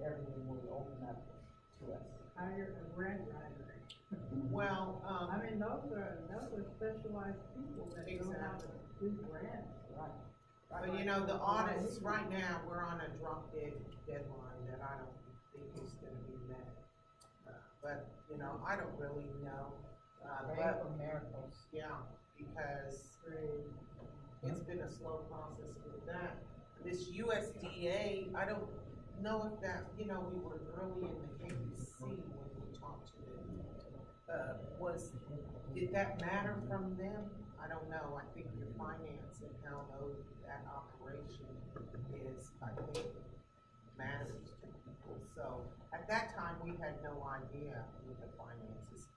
S12: everything will open up to us.
S9: Hire a grant writer.
S2: Well,
S9: those are specialized people that know how to do grants.
S12: Right.
S2: but the audits, right now, we're on a drop dead deadline that I don't think is gonna be met. But I don't really know.
S4: Pray for miracles.
S2: Yeah, because it's been a slow process with that. This USDA, I don't know if that, we were early in the KBC when we talked to them. Did that matter from them? I don't know. I think your finance and how that operation is, I think, matters to people. So at that time, we had no idea with the finances.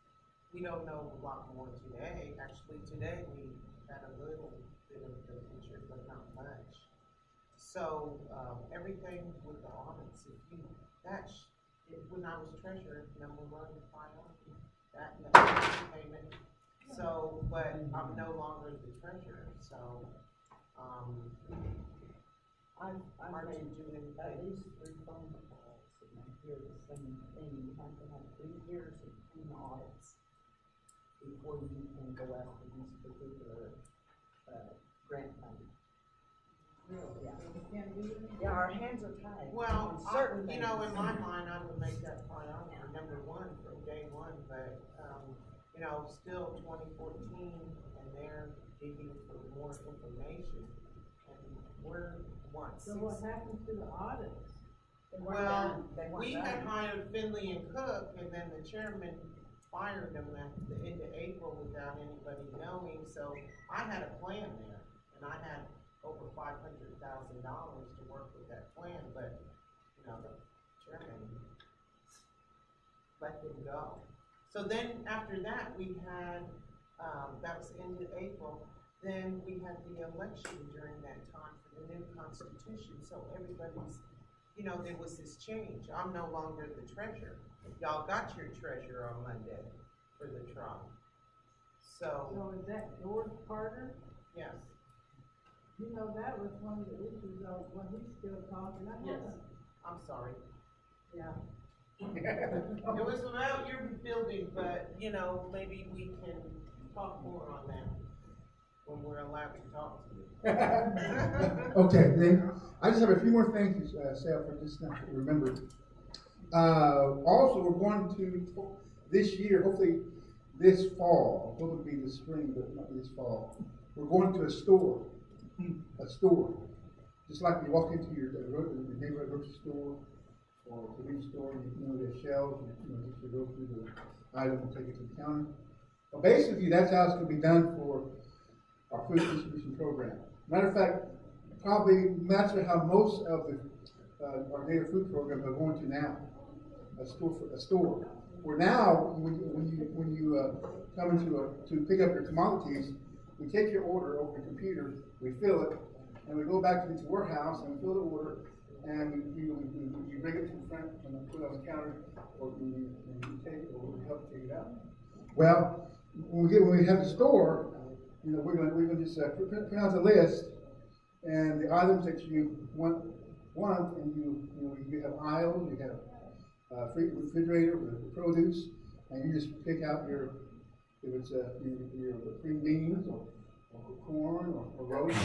S2: We don't know a lot more today. Actually, today we had a little bit of the picture, but not much. So everything with the audits, when I was treasurer, number 1 priority, that payment. So, but I'm no longer the treasurer. So,
S12: I've
S2: hard to
S12: made
S2: do anything.
S12: at least 3 phone calls. hear the same thing. You have to have 3 years of clean audits before you can go after these particular, grant money. Yeah. Yeah, our hands are tied.
S2: Well,
S12: on certain
S2: you know, in
S12: things.
S2: my mind, I would make that priority number one from day one, but, you know, still 2014, and they're digging for more information, and we're, what,
S9: So what happened to the audits?
S2: Well,
S12: They weren't
S2: we
S12: done.
S2: had hired Finley and Cook, and then the chairman fired them at the end of April without anybody knowing, so I had a plan there, and I had over $500,000 to work with that plan, but, you know, the chairman let them go. So then, after that, we had, that was the end of April, then we had the election during that time for the new constitution, so everybody's, you know, there was this change. I'm no longer the treasurer. Y'all got your treasurer on Monday for the trial. So,
S9: So is that George Carter?
S2: yes.
S9: You know, that was one of the issues of when he's still talking. I
S2: Yes.
S9: haven't-
S2: I'm sorry.
S9: Yeah.
S2: It was about your building, but, you know, maybe we can talk more on that when we're allowed to talk to you.
S11: Okay, then, I just have a few more things to say for just now to remember. Also, we're going to, this year, hopefully this fall, hopefully it'll be this spring, but not this fall, we're going to a store. Just like you walk into your neighborhood grocery store or convenience store, you know, there's shelves, you know, just to go through the item and take it to the counter. Well, basically, that's how it's going to be done for our food distribution program. Matter of fact, probably that's how most of the our native food programs are going to now. A store. Where now, when you come into to pick up your commodities, we take your order over the computer, we fill it, and we go back to the warehouse and fill the order, and you bring it to the front and put it on the counter, or you take it, or we help take it out. Well, when we have the store, you know, we're gonna just print out the list, and the items that you want, and you have aisles, you have refrigerator with produce, and you just pick out your, if it's your green beans or corn or roast,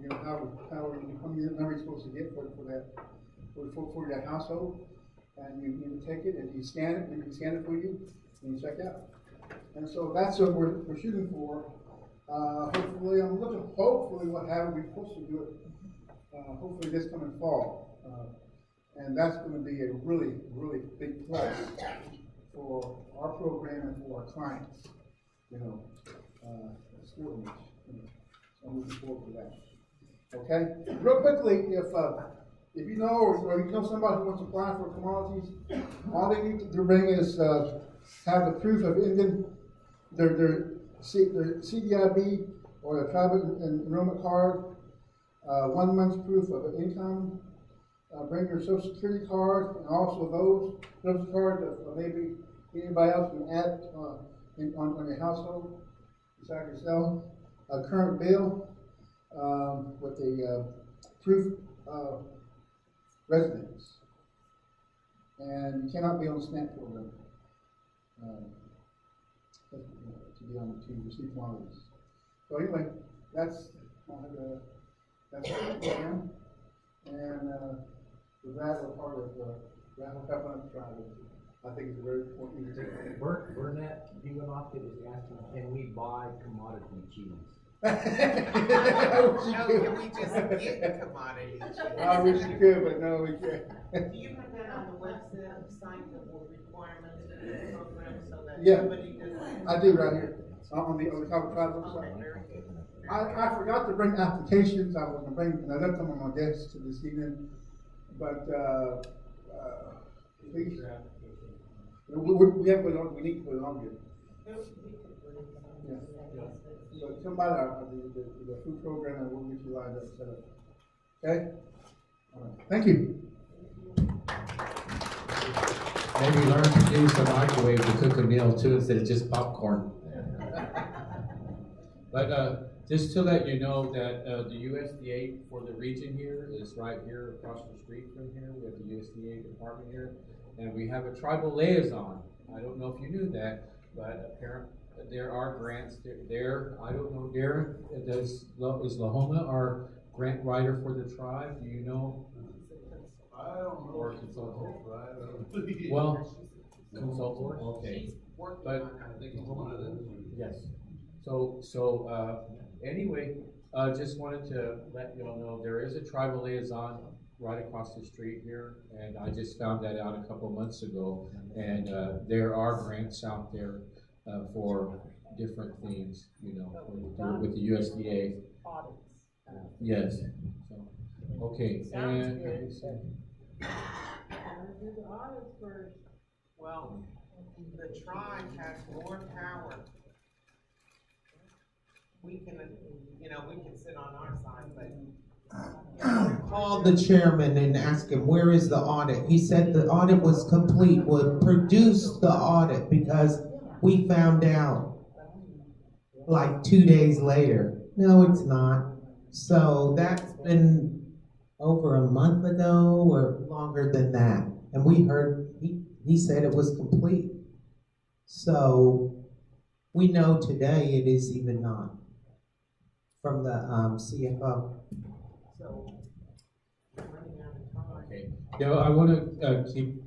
S11: you know, how many number you're supposed to get for that for your household, and you take it and you scan it, and we scan it for you, and you check out. And so that's what we're shooting for. Hopefully what have we supposed to do it, hopefully this coming fall. And that's going to be a really, really big plus for our program and for our clients, you know, still, you know, so I'm looking forward to that. Okay? Real quickly, if you know or you know somebody who wants to apply for commodities, all they need to bring is have the proof of their CDIB or the tribal enrollment card, 1 month's proof of income, bring your Social Security card, and also those cards that maybe anybody else can add on your household besides yourself. A current bill with a proof of residence, and you cannot be on the SNAP program to be on to receive commodities. So anyway, that's the program, and with that, we're part of Rattle Pepper Tribe. I think it's a very important thing.
S13: Burnett Duganofsky was asking, can we buy commodity cheese?
S2: No, can we just get commodity cheese?
S11: I wish you could, but no, we can't.
S2: Do you have that on the website, the requirements of the program, so that
S11: Yeah,
S2: somebody doesn't?
S11: I do right here on the Cover Tribe website.
S2: Okay, very good.
S11: I forgot to bring applications. I was going to bring, and I left them on my desk this evening. But please, we have to put it on. We need to put it on here. Yeah. So come by the food program, and we'll get you lined up, set up. Okay. All right. Thank you.
S14: Maybe learn to use the microwave to cook a meal too instead of just popcorn. But just to let you know that the USDA for the region here is right here across the street from here. We have the USDA department here.
S1: and we have a tribal liaison. I don't know if you knew that, but apparently there are grants there. I don't know, Darren, is Lahoma our grant writer for the tribe? Do you know?
S6: I don't know.
S1: Or consultant? Well, consultant, okay. But
S6: I think Lahoma does.
S1: yes. Anyway, just wanted to let you all know there is a tribal liaison right across the street here, and I just found that out a couple months ago. And there are grants out there for different things, you know, with the USDA. Yes. So, okay.
S9: Sounds
S1: And
S9: good. Do the audits first.
S2: Well, the tribe has more power. We can, you know, we can sit on our side, but call the chairman and ask him, where is the audit? He said the audit was complete, would produce the audit because we found out like 2 days later. No, it's not. So that's been over a month ago or longer than that. And we heard, he said it was complete. So we know today it is even not from the CFO. So
S1: okay. Yeah, I want to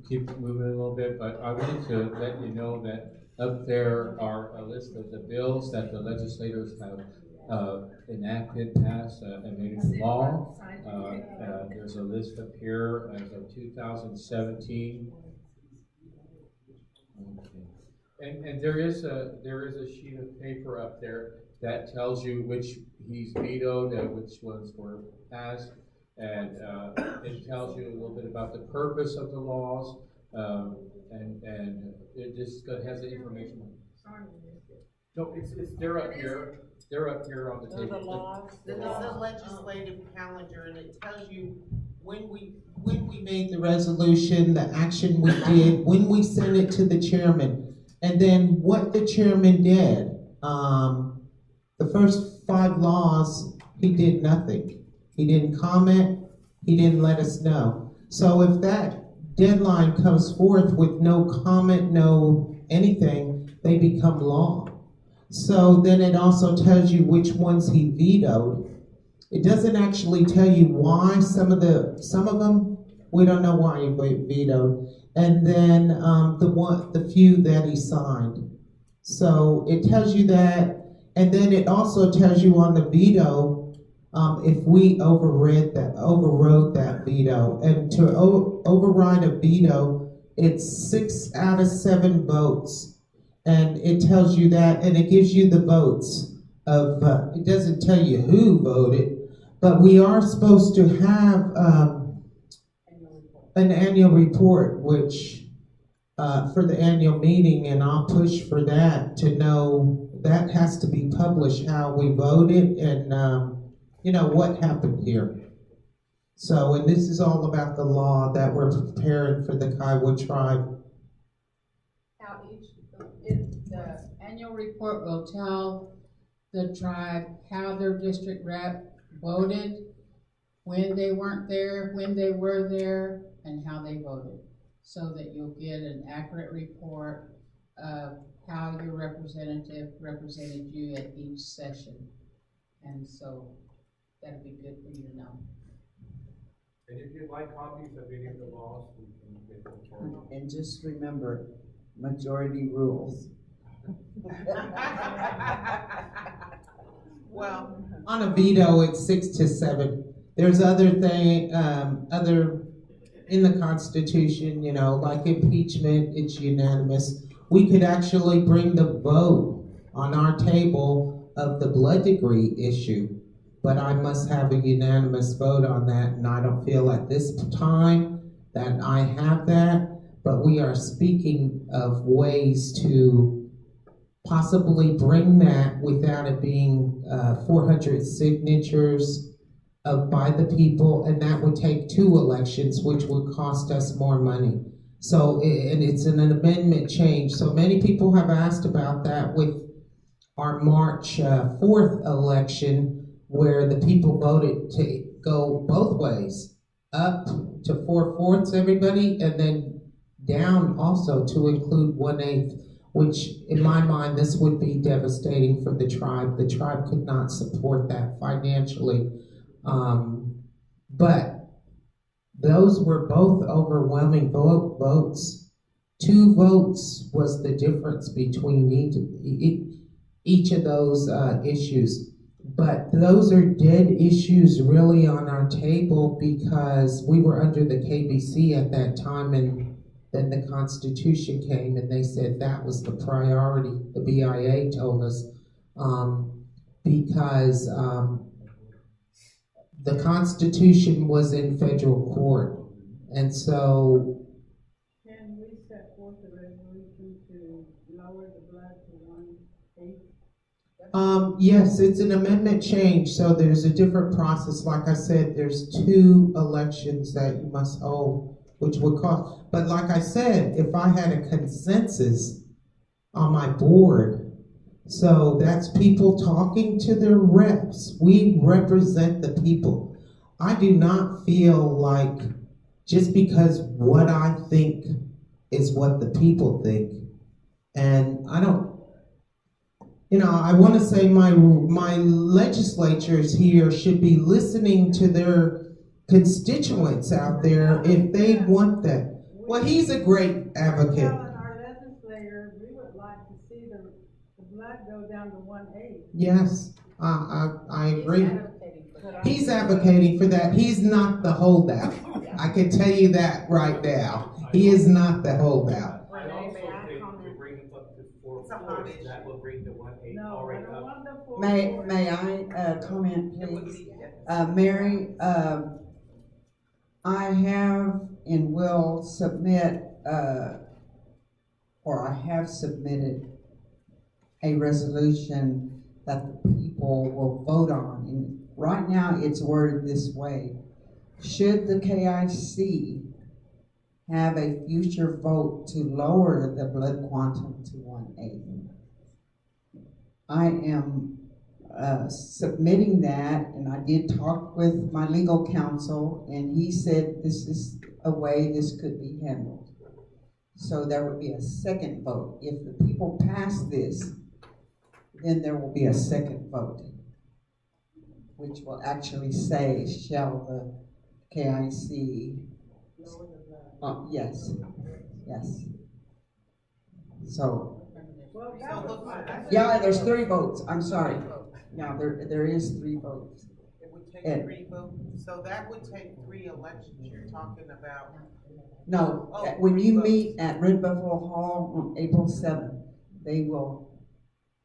S1: keep moving a little bit, but I wanted to let you know that up there are a list of the bills that the legislators have enacted, passed, and made into law. There's a list up here as of 2017. Okay. And there is a sheet of paper up there that tells you which he's vetoed and which ones were passed, and it tells you a little bit about the purpose of the laws, and it just has the information. No, they're up here. They're up here on the table.
S2: The laws. It's a legislative calendar, and it tells you when we made the resolution, the action we did, when we sent it to the chairman, and then what the chairman did. The first 5 laws, he did nothing. He didn't comment. He didn't let us know. So if that deadline comes forth with no comment, no anything, they become law. So then it also tells you which ones he vetoed. It doesn't actually tell you why. Some of them, we don't know why he vetoed. And then the few that he signed. So it tells you that, and then it also tells you on the veto if we overrode that veto. And to override a veto, it's 6 out of 7 votes. And it tells you that, and it gives you the votes of, it doesn't tell you who voted, but we are supposed to have an annual report, which for the annual meeting, and I'll push for that to know that has to be published, how we voted and, you know, what happened here. So, and this is all about the law that we're preparing for the Kiowa tribe.
S4: The annual report will tell the tribe how their district rep voted, when they weren't there, when they were there, and how they voted, so that you'll get an accurate report of how your representative represented you at each session. And so that'll be good for you to know.
S14: And if you'd like copies of any of the laws, we can get them for you.
S2: And just remember, majority rules. Well, on a veto, it's 6 to 7. There's other in the Constitution, you know, like impeachment, it's unanimous. We could actually bring the vote on our table of the blood degree issue, but I must have a unanimous vote on that, and I don't feel at this time that I have that, but we are speaking of ways to possibly bring that without it being 400 signatures by the people, and that would take 2 elections, which would cost us more money. So, and it's an amendment change. So many people have asked about that with our March 4th election, where the people voted to go both ways, up to 4/4 everybody, and then
S5: down also to include 1/8, which in my mind, this would be devastating for the tribe. The tribe could not support that financially. But those were both overwhelming votes. 2 votes was the difference between each of those issues. But those are dead issues really on our table because we were under the KBC at that time, and then the Constitution came and they said that was the priority. The BIA told us because the Constitution was in federal court. And so
S9: can we set forth a resolution to lower the blood to 1/8?
S5: yes, it's an amendment change, so there's a different process. Like I said, there's 2 elections that you must hold, which would cost. But like I said, if I had a consensus on my board, so that's people talking to their reps. We represent the people. I do not feel like just because what I think is what the people think, and I don't. I want to say my legislatures here should be listening to their constituents out there if they want that. Well, he's a great advocate.
S9: Telling our legislators, we would like to see the blood go down to 1/8.
S5: Yes, I agree. He's advocating for that. He's not the holdout. I can tell you that right now. He is not the holdout.
S13: I also think we bring them up to 4/4, that will bring the 1/8 already up.
S5: May I comment, please? Mary, I have and will submit, or I have submitted a resolution that the people will vote on. And right now it's worded this way. Should the KIC have a future vote to lower the blood quantum to 1/8? I am submitting that, and I did talk with my legal counsel, and he said this is a way this could be handled. So there would be a second vote. If the people pass this, then there will be a second vote, which will actually say, shall the KIC, yes. So, yeah, there's 3 votes, I'm sorry. Yeah, there is 3 votes.
S2: It would take 3 votes, so that would take 3 elections you're talking about.
S5: No, when you meet at Red Buffalo Hall on April 7th,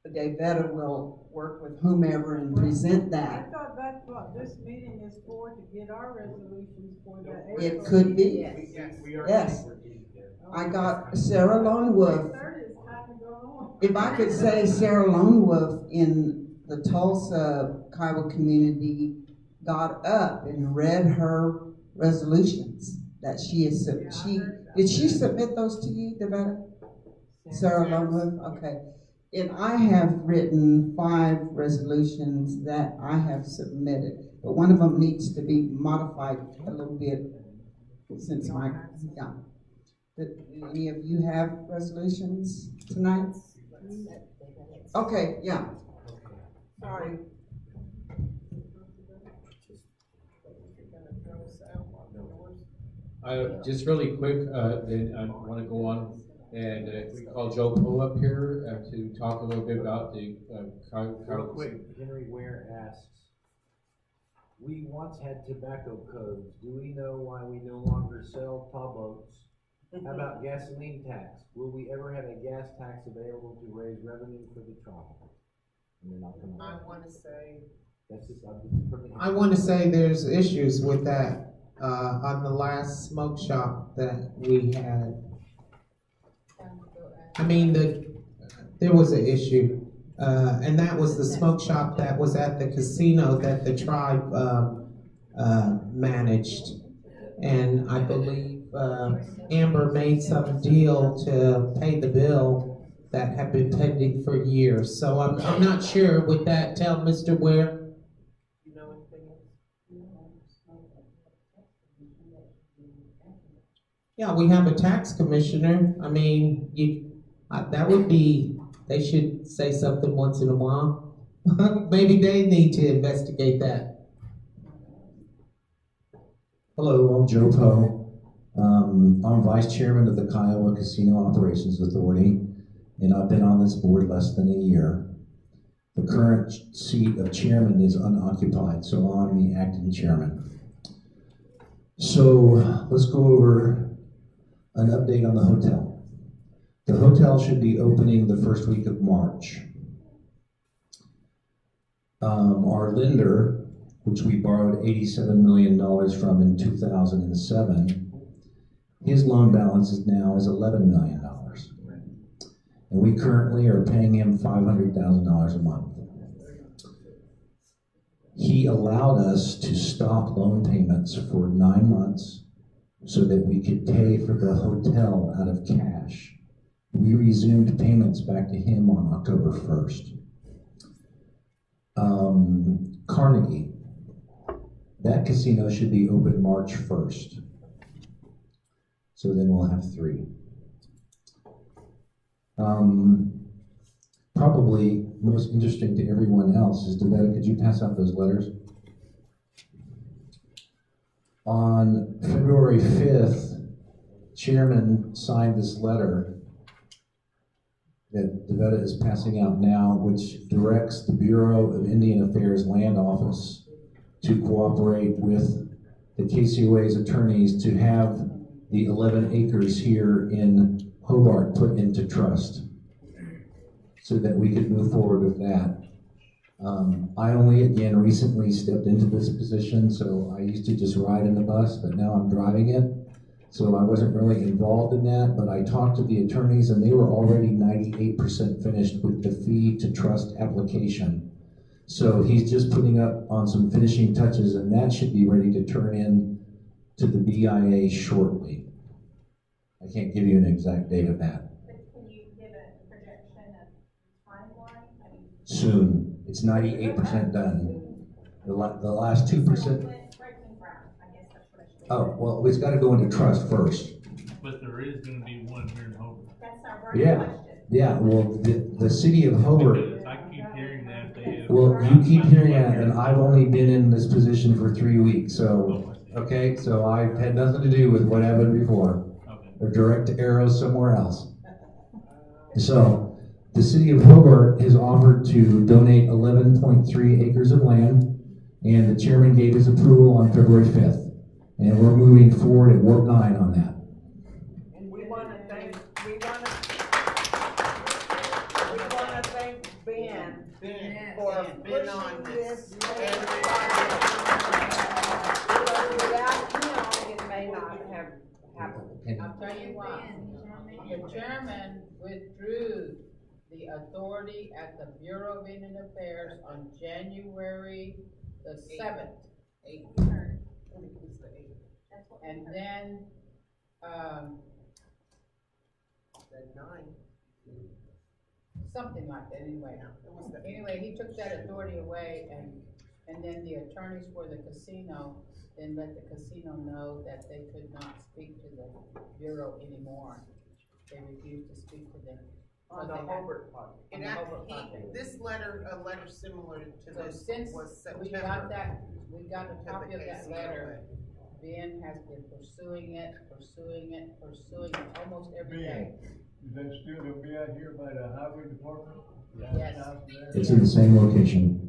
S5: Davetta will work with whomever and present that.
S9: I thought that's what this meeting is for, to get our resolutions for the April.
S5: It could be. Yes. I got Sarah Lone Wolf. If I could say Sarah Lone Wolf in the Tulsa Kiowa community got up and read her resolutions that she has did she submit those to you, Davetta? Sarah Lone Wolf? Okay. And I have written 5 resolutions that I have submitted, but one of them needs to be modified a little bit since any of you have resolutions tonight? Okay, yeah. Sorry.
S1: Just really quick, then I want to go on and we call Joe Poe up here to talk a little bit about the
S13: Real quick, Henry Ware asks, we once had tobacco codes. Do we know why we no longer sell tobacos? How about gasoline tax? Will we ever have a gas tax available to raise revenue for the tribe? And then I'll come on.
S2: I want to say.
S5: I want to say there's issues with that. On the last smoke shop that we had, I mean, there was an issue, and that was the smoke shop that was at the casino that the tribe managed, and I believe Amber made some deal to pay the bill that had been pending for years. So I'm not sure. Would that tell Mr. Ware? Yeah, we have a tax commissioner. I mean, that would be, they should say something once in a while. Maybe they need to investigate that.
S15: Hello, I'm Joe Poe. I'm vice chairman of the KIC Casino Operations Authority, and I've been on this board less than a year. The current seat of chairman is unoccupied, so I'm the acting chairman. So let's go over an update on the hotel. The hotel should be opening the first week of March. Our lender, which we borrowed $87 million from in 2007, his loan balance now is $11 million. And we currently are paying him $500,000 a month. He allowed us to stop loan payments for 9 months so that we could pay for the hotel out of cash. We resumed payments back to him on October 1st. Carnegie, that casino should be open March 1st. So then we'll have 3. Probably most interesting to everyone else is, Devetta, could you pass out those letters? On February 5th, Chairman signed this letter that Devetta is passing out now, which directs the Bureau of Indian Affairs Land Office to cooperate with the KCOA's attorneys to have the 11 acres here in Hobart put into trust so that we could move forward with that. I only, again, recently stepped into this position, so I used to just ride in the bus, but now I'm driving it. So I wasn't really involved in that, but I talked to the attorneys and they were already 98% finished with the fee to trust application. So he's just putting up on some finishing touches, and that should be ready to turn in to the BIA shortly. I can't give you an exact date of that.
S8: But can you give a projection of timeline?
S15: Soon. It's 98% done. The last 2%. Oh, well, it's got to go into trust first.
S10: But there is going to be one here in Hobart.
S8: That's not right.
S15: Yeah. Yeah, well, the city of Hobart.
S10: Because I keep hearing that they have.
S15: Well, you keep hearing that, and I've only been in this position for 3 weeks, so, okay, so I've had nothing to do with what happened before. Or direct arrows somewhere else. So, the city of Hobart has offered to donate 11.3 acres of land, and the chairman gave his approval on February 5th. And we're moving forward at Warp 9 on that.
S12: And we want to thank Ben for pushing this. Without him, it may not have happened.
S4: I'll tell you why. The chairman withdrew the authority at the Bureau of Indian Affairs on January the 7th. And then, something like that, anyway. Anyway, he took that authority away, and then the attorneys for the casino then let the casino know that they could not speak to the Bureau anymore. They refused to speak to them.
S2: On the Hobart project. This letter, a letter similar to this,
S4: since
S2: was September.
S4: we got a copy of that letter. Ben has been pursuing it almost every day.
S3: Is that still gonna be out here by the highway department?
S4: Yes.
S15: It's in the same location.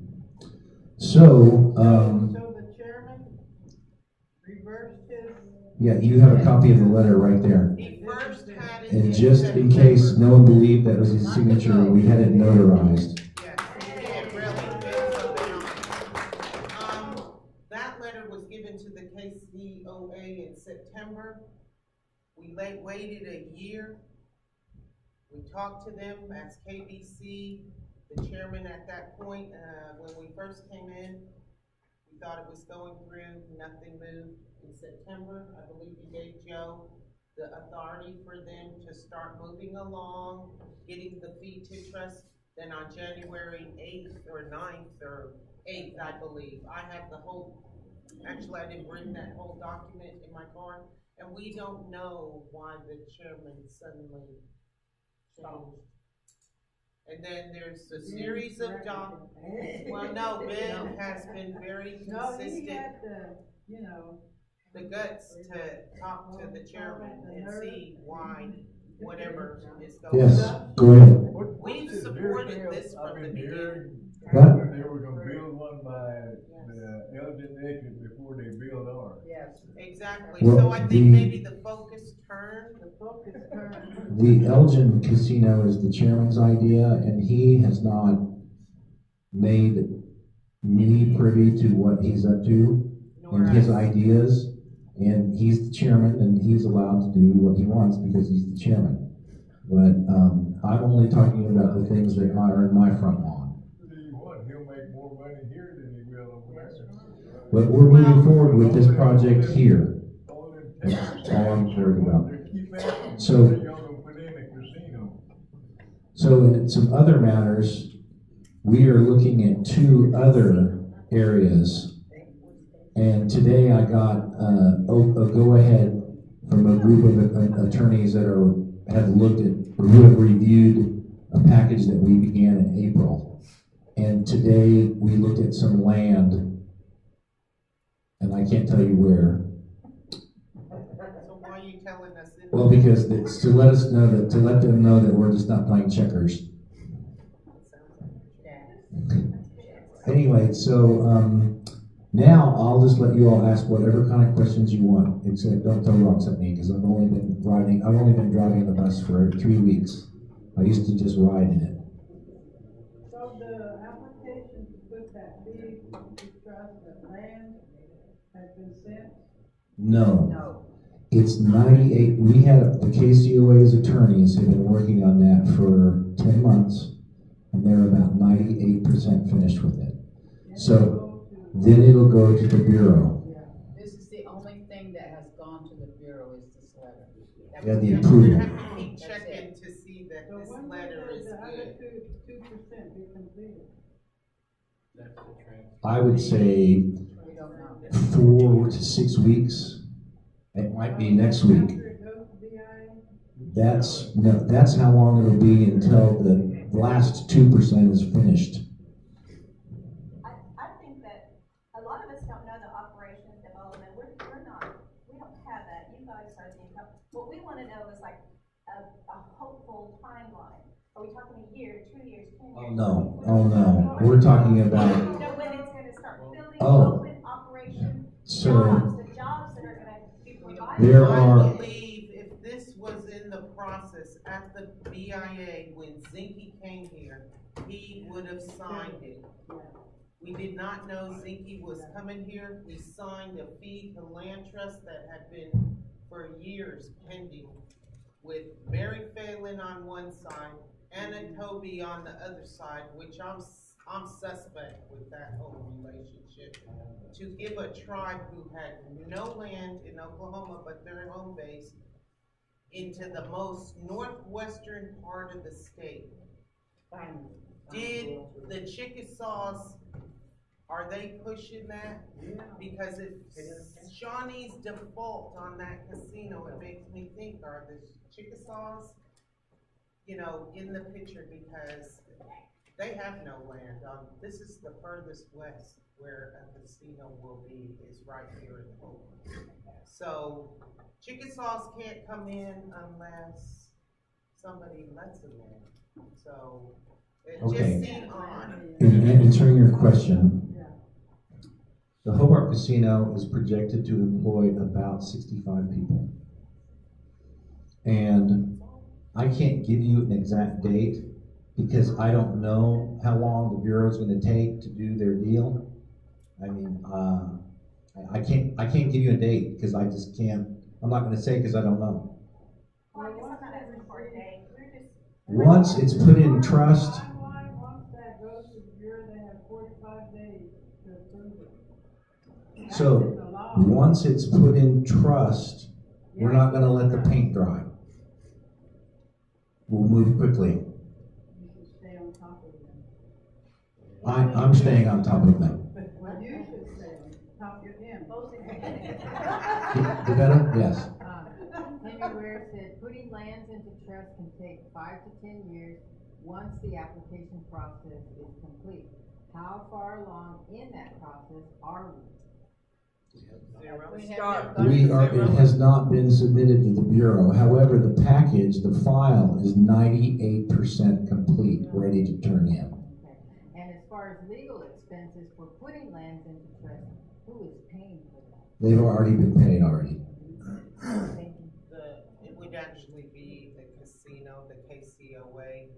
S15: So,
S9: So the chairman reversed his.
S15: yeah, you have a copy of the letter right there.
S2: He first had it.
S15: And just in case no one believed that was his signature, we had it notarized.
S2: That letter was given to the KCOA in September. We waited a year. We talked to them as KBC. The chairman at that point, when we first came in, we thought it was going through, nothing moved. In September, I believe you gave Joe the authority for them to start moving along, getting the fee to trust. Then on January 8th or 9th or 8th, I believe, I have the whole, actually I didn't bring that whole document in my car. And we don't know why the chairman suddenly changed. And then there's a series of well, no, Ben has been very
S9: No, he
S2: consistent.
S9: had
S2: The guts to talk to the chairman and see why whatever is going on.
S15: Yes, go ahead.
S2: We've supported this from the beginning.
S15: What?
S3: They were gonna build one by the Elgin exit before they build ours.
S2: Yes, exactly.
S15: Well,
S2: So I think maybe the focus turned.
S15: The Elgin Casino is the chairman's idea, and he has not made me privy to what he's up to and his ideas. And he's the chairman, and he's allowed to do what he wants because he's the chairman. But I'm only talking about the things that are in my front lawn.
S3: He'll make more money here than he will over there.
S15: But we're moving forward with this project here. That's all I'm worried about. So in some other matters, we are looking at 2 other areas. And today I got a go-ahead from a group of attorneys that have looked at, or who have reviewed a package that we began in April. And today we looked at some land, and I can't tell you where.
S2: So why are you telling us?
S15: Well, because it's to let them know that we're just not playing checkers. Anyway, so now I'll just let you all ask whatever kind of questions you want, except don't throw rocks at me because I've only been driving the bus for 3 weeks. I used to just ride in it.
S9: So the application to put that big trust of land has been sent?
S15: No. It's 98. We had the KCOA's attorneys have been working on that for 10 months, and they're about 98% finished with it. So then it'll go to the Bureau.
S4: This is the only thing that has gone to the Bureau is this letter.
S15: Yeah, the approval.
S2: We have to keep checking to see that this letter is
S9: the other
S2: good.
S9: 2% be completed?
S15: I would say 4 to 6 weeks. It might be next week. That's how long it'll be until the last 2% is finished.
S16: I think that a lot of us don't know the operations development. We don't have that. You guys are the what we want to know is like a hopeful timeline. Are we talking a year, 2 years, 10 years?
S15: Oh no. We're talking about.
S16: You know when it's going to start building, open operation, the jobs that are going to be provided.
S2: I believe if this was in the process at the BIA when Zinke came here, he would have signed it. We did not know Zinke was coming here. We signed a fee to Land Trust that had been for years pending with Mary Phelan on one side, Anna Toby on the other side, which I'm suspect with that whole relationship, to give a tribe who had no land in Oklahoma but their home base into the most northwestern part of the state. Did the Chickasaws, are they pushing that? Because it's Shawnee's default on that casino. It makes me think, are the Chickasaws, in the picture, because they have no land. This is the furthest west where a casino will be, is right here in Oakland. So Chickasaws can't come in unless somebody lets them in. So it just seemed odd.
S15: In answering your question, the Hobart Casino is projected to employ about 65 people. And I can't give you an exact date because I don't know how long the Bureau is going to take to do their deal. I mean, I can't give you a date because I just can't. I'm not going to say because I don't know.
S16: Well, I guess I'm not asking for a date.
S15: Once it's put in trust.
S9: Once that goes to the Bureau, they have 45 days to approve it.
S15: So once it's put in trust, we're not going to let the paint dry. We'll move quickly.
S9: You should stay on top of them.
S15: I'm staying on top of them.
S9: Well, you should stay on top of them.
S15: Devetta? Yes.
S8: trust can take 5 to 10 years once the application process is complete. How far along in that process are we?
S15: It has not been submitted to the Bureau. However, the package, the file is 98% complete, ready to turn in.
S8: Okay. And as far as legal expenses for putting lands into trust, who is paying for that?
S15: They've already been paid already.
S2: It would actually be the casino, the KCOA,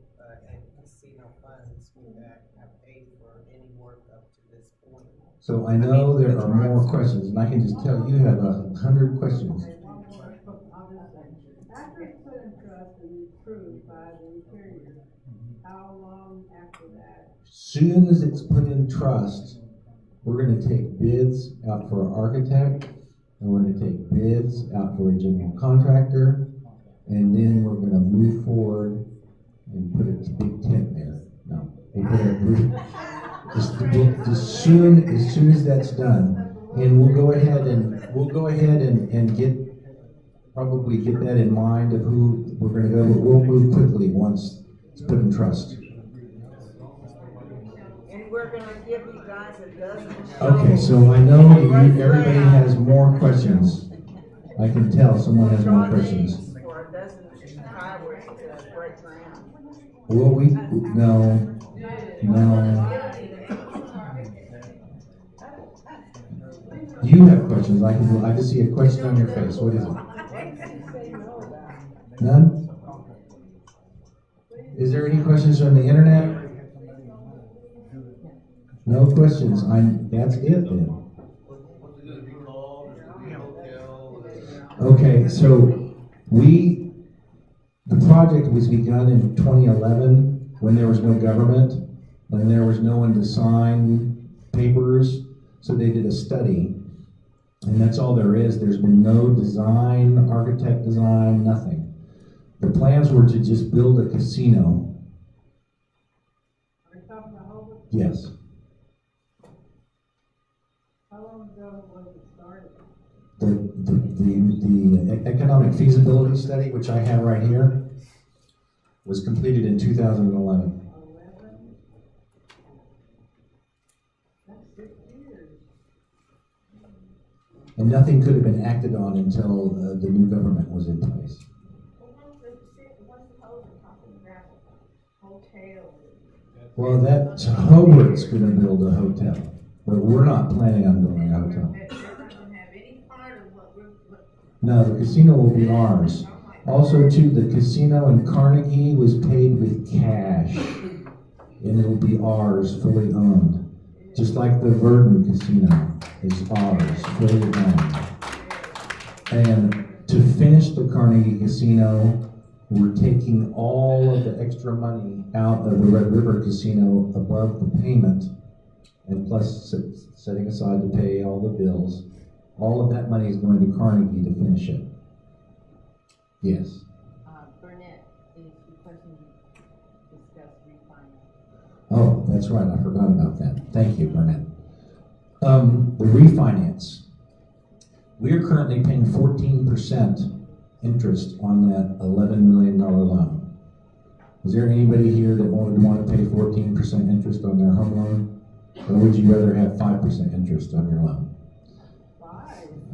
S2: and casino funds that have paid for any work up to this point.
S15: So I know there are more questions, and I can just tell you have 100 questions.
S9: After it's put in trust and approved by the carrier, how long after that?
S15: Soon as it's put in trust, we're going to take bids out for an architect, and we're going to take bids out for a general contractor, and then we're going to move forward and put a big tent there. No, we'll put a roof. As soon as that's done, and we'll go ahead and probably get that in mind of who we're going to go, but we'll move quickly once it's put in trust.
S12: And we're gonna give you guys a dozen.
S15: Okay, so I know that everybody has more questions. I can tell someone has more questions.
S12: For a dozen fireworks to break ground.
S15: Well, no. You have questions. I just see a question on your face. What is it? None? Is there any questions from the internet? No questions. That's it then. Okay, so the project was begun in 2011 when there was no government and there was no one to sign papers, so they did a study, and that's all there is. There's been no design, architect design, nothing. The plans were to just build a casino.
S9: Are you talking about Hobart?
S15: Yes.
S9: How long ago was it started?
S15: The economic feasibility study, which I have right here, was completed in 2011.
S9: That's 6 years.
S15: And nothing could have been acted on until the new government was in place. Well, Hobart's going to build a hotel, but we're not planning on building a hotel. No, the casino will be ours. Also, too, the casino in Carnegie was paid with cash, and it will be ours, fully owned. Just like the Verdun Casino is ours, fully owned. And to finish the Carnegie Casino, we're taking all of the extra money out of the Red River Casino above the payment, and plus setting aside to pay all the bills. All of that money is going to Carnegie to finish it. Yes.
S8: Burnett is requesting to discuss refinance.
S15: Oh, that's right. I forgot about that. Thank you, Burnett. The refinance. We are currently paying 14% interest on that $11 million loan. Is there anybody here that would want to pay 14% interest on their home loan? Or would you rather have 5% interest on your loan?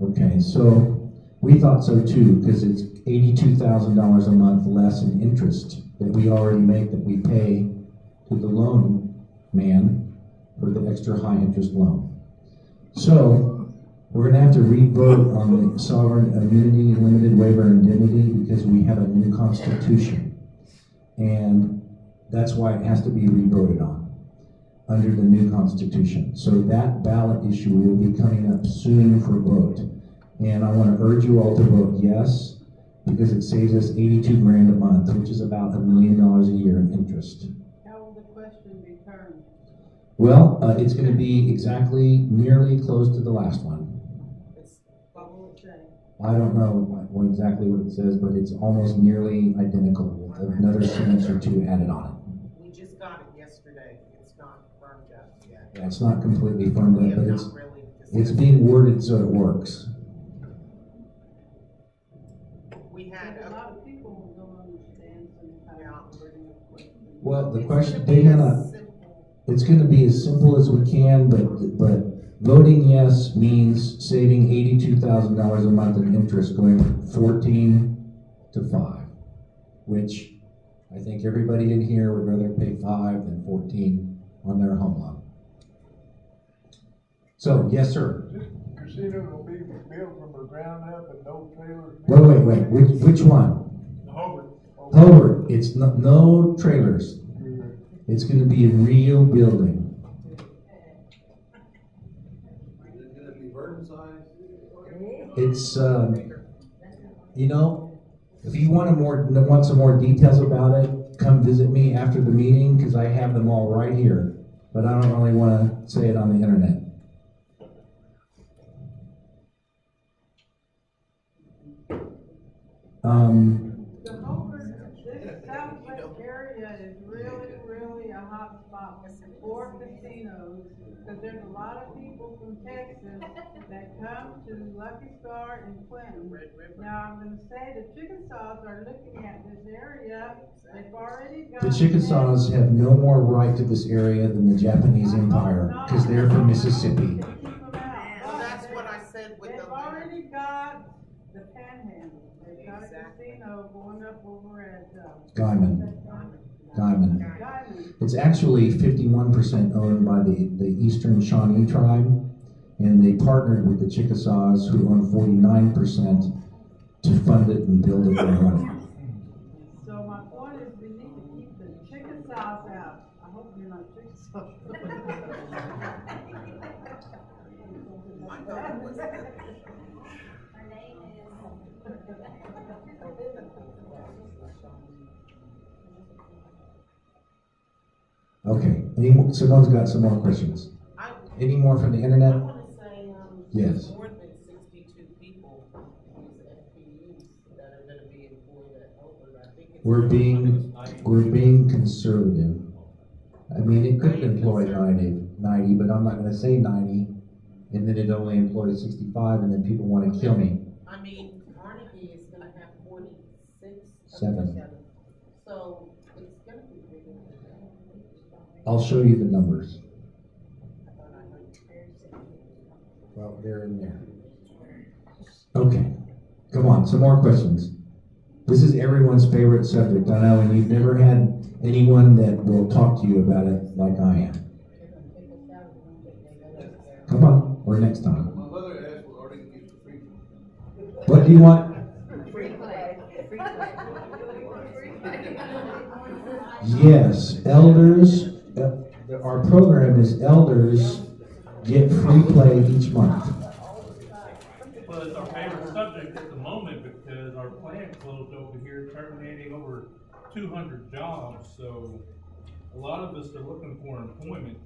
S15: Okay, so we thought so too, because it's $82,000 a month less in interest that we already make that we pay to the loan man for the extra high interest loan. So we're going to have to re-vote on the sovereign immunity, limited waiver indemnity, because we have a new constitution. And that's why it has to be re-voted on under the new constitution. So that ballot issue will be coming up soon for vote. And I want to urge you all to vote yes, because it saves us $82 grand a month, which is about $1 million a year in interest.
S9: How will the question be turned?
S15: Well, it's going to be nearly close to the last one.
S9: What will it say?
S15: I don't know exactly what it says, but it's almost nearly identical with another sentence or two added on it.
S2: We just got it yesterday. It's not firmed up yet.
S15: Yeah, it's not completely firmed up, but it's being worded so it works.
S2: We had
S9: a lot of people don't understand
S15: Well, the question, it's gonna be as simple as we can, but voting yes means saving $82,000 a month in interest, going from 14 to 5, which I think everybody in here would rather pay 5 than 14 on their home loan. So, yes, sir.
S3: This casino will be built from the ground up and no trailers?
S15: Wait, which one? Hobart, it's no trailers. It's gonna be a real building.
S6: Is it gonna be Verdant size?
S15: It's, you know, if you want some more details about it, come visit me after the meeting, because I have them all right here. But I don't really want to say it on the internet.
S9: The Hobart, this southwest area is really a hot spot for casinos, because there's a lot of people from Texas that come to Lucky Star and Clinton. Now, I'm gonna say the Chickasaws are looking at this area. They've already got.
S15: The Chickasaws have no more right to this area than the Japanese Empire, because they're from Mississippi.
S2: Well, that's what I said with
S9: They've
S2: the
S9: already got the Panhandle. They've got a casino going up over at,
S15: Guyman. It's actually 51% owned by the Eastern Shawnee tribe, and they partnered with the Chickasaws, who own 49%, to fund it and build it and run it.
S9: So my point is, we need to keep the Chickasaws out. I hope you're not Chickasaws.
S16: Her name is.
S15: Okay, someone's got some more questions. Any more from the internet?
S2: I want to say,
S15: Yes.
S2: more than 62 people use FPUs that are going to be employed at Hobart. I think it's.
S15: We're being conservative. I mean, it could employ 90, but I'm not going to say 90, and then it only employs 65, and then people want to kill me.
S2: I mean, Carnegie is going to have 46.
S15: 7.
S2: So it's going to be bigger than that.
S15: I'll show you the numbers. Well, they're in there. Okay, come on, some more questions. This is everyone's favorite subject, I know, and you've never had anyone that will talk to you about it like I am. Come on, or next time.
S6: My mother asked what are you going to use for free?
S15: What do you want?
S8: Free play.
S15: Yes, elders, our program is elders get free play each month.
S10: Well, it's our favorite subject at the moment because our plant closed over here, terminating over 200 jobs. So a lot of us are looking for employment.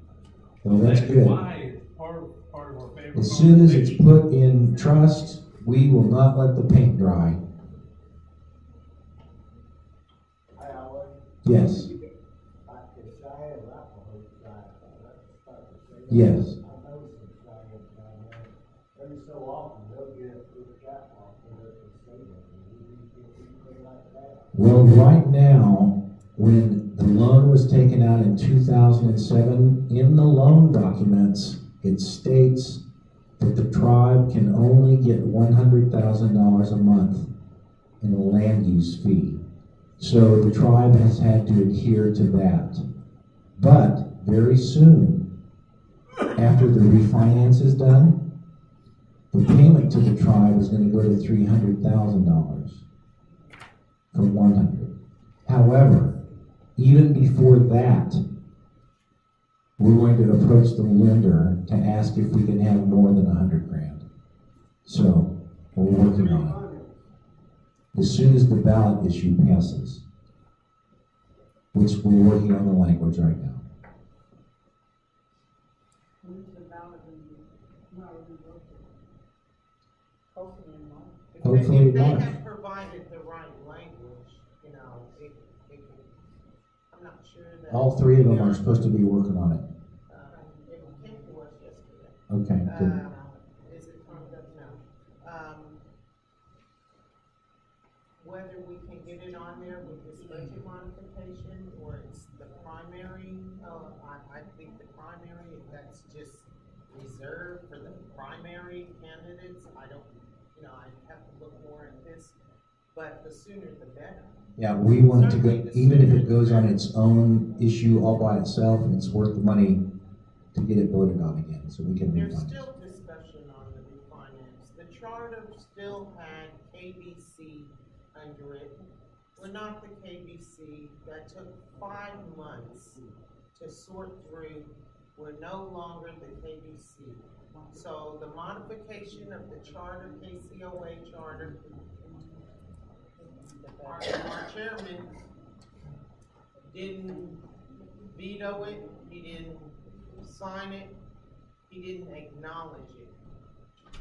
S15: Well, that's good.
S10: Why it's part of our favorite.
S15: As soon as it's put in trust, we will not let the paint dry. Yes. Yes.
S3: Every so often they'll get a catwalk and
S15: Well, right now, when the loan was taken out in 2007, in the loan documents, it states that the tribe can only get $100,000 a month in a land use fee. So the tribe has had to adhere to that. But very soon, after the refinance is done, the payment to the tribe is going to go to $300,000 from $100,000. However, even before that, we're going to approach the lender to ask if we can have more than $100,000. So we're working on it. As soon as the ballot issue passes, which we're working on the language right now. Hopefully
S2: If they
S15: March.
S2: have provided the right language, you know, it could, I'm not sure that.
S15: All three of them are supposed to be working on it.
S2: It came to us yesterday.
S15: Okay, good.
S2: Is it from the, no. Whether we can get it on there with this budget modification, or it's the that's just reserved for the primary candidates. I don't, I have to look more at this, but the sooner the better.
S15: Yeah, we want it to go, even if it goes on its own issue all by itself, it's worth the money to get it voted on again, so we can
S2: There's
S15: refinance.
S2: still discussion on the refinance. The charter still had KBC under it. We're not the KBC. That took 5 months to sort through. We're no longer the KBC. So the modification of the charter, KCOA charter, our chairman didn't veto it, he didn't sign it, he didn't acknowledge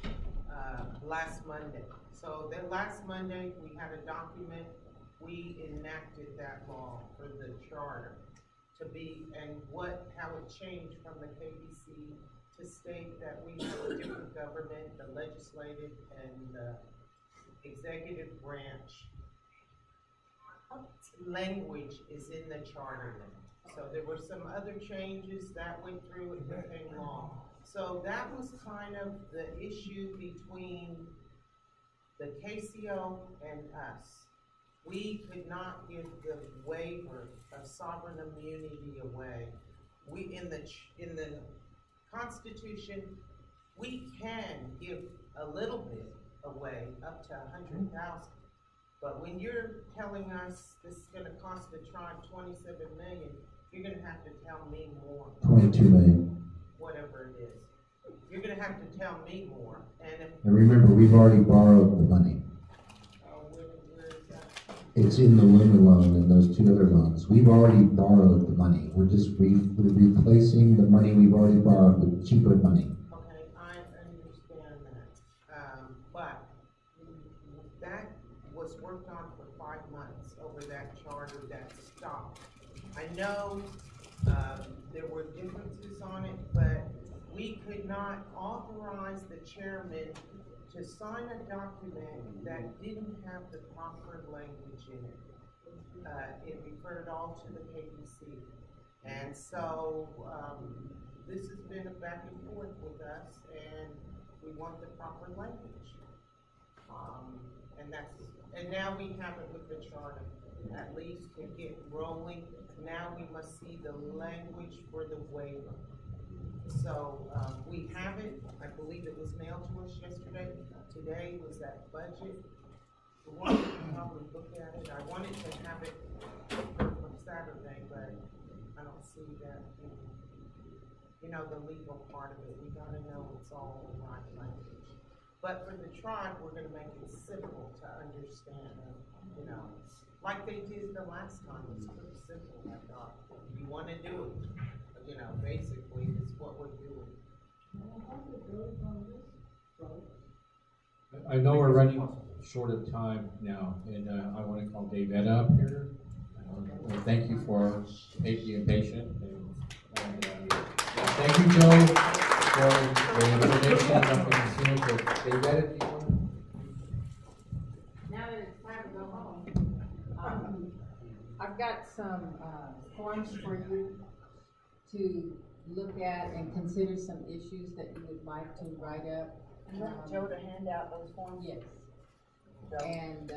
S2: it last Monday. So then last Monday, we had a document, we enacted that law for the charter to be, and how it changed from the KBC to state that we have a different government, the legislative and the executive branch. Language is in the charter now. So there were some other changes that went through, it became law. So that was kind of the issue between the KCO and us. We could not give the waiver of sovereign immunity away. We, in the Constitution, we can give a little bit away, up to 100,000. But when you're telling us this is going to cost the tribe $27 million, you're going to have to tell me more.
S15: 22 million.
S2: Whatever it is. You're going to have to tell me more. And
S15: remember, we've already borrowed the money.
S2: Where is that?
S15: It's in the Lumen loan and those 2 other loans. We've already borrowed the money. We're just we're replacing the money we've already borrowed with cheaper money.
S2: Okay, I understand that. But that was worked on for 5 months over that charter that stopped. I know there were differences on it, but we could not authorize the chairman to sign a document that didn't have the proper language in it. It referred all to the KBC. And so this has been a back and forth with us, and we want the proper language. And now we have it with the charter, at least to get rolling. Now we must see the language for the waiver. So we have it. I believe it was mailed to us yesterday. Today was that budget. We wanted to probably look at it. I wanted to have it from Saturday, but I don't see that. The legal part of it. We gotta know it's all the right language. But for the tribe, we're gonna make it simple to understand. Like they did the last time. It's pretty simple. I thought, you want to do it. Basically, it's what we're doing.
S1: I know we're running short of time now, and I want to call David up here. Thank you for being patient. And thank you, Joe, for the information of the casino. David, if you want.
S8: Now that it's time to go home, I've got some forms for you to look at and consider some issues that you would like to write up.
S12: You want Joe to hand out those forms?
S8: Yes.
S12: Joe.
S8: And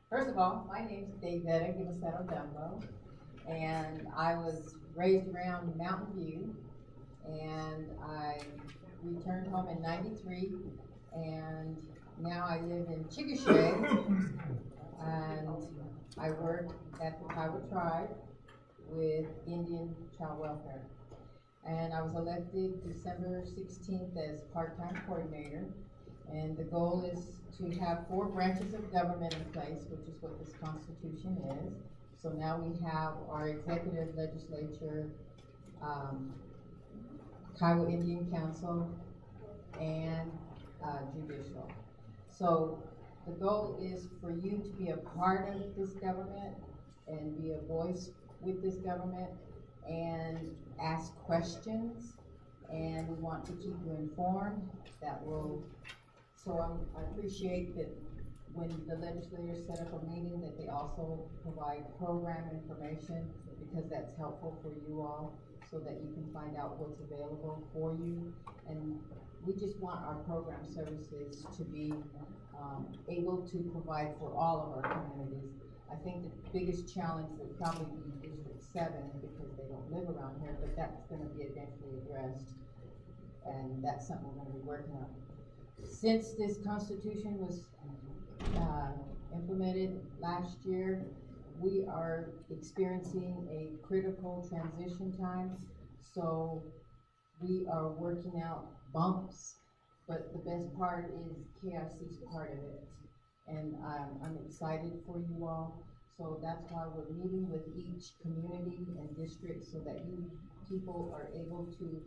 S8: first of all, my name's Davetta Gimasetto Dumbo, and I was raised around Mountain View, and I returned home in '93, and now I live in Chickasha, and I work at the Kiowa Tribe with Indian Child Welfare. And I was elected December 16th as part-time coordinator. And the goal is to have 4 branches of government in place, which is what this Constitution is. So now we have our executive, legislature, Kiowa Indian Council, and judicial. So the goal is for you to be a part of this government and be a voice with this government and ask questions, and we want to keep you informed. So I appreciate that when the legislators set up a meeting that they also provide program information because that's helpful for you all, so that you can find out what's available for you. And we just want our program services to be able to provide for all of our communities. I think the biggest challenge would probably be District 7 because they don't live around here, but that's going to be eventually addressed, and that's something we're going to be working on. Since this Constitution was implemented last year, we are experiencing a critical transition time, so we are working out bumps, but the best part is KIC's part of it. And I'm excited for you all. So that's why we're meeting with each community and district so that you people are able to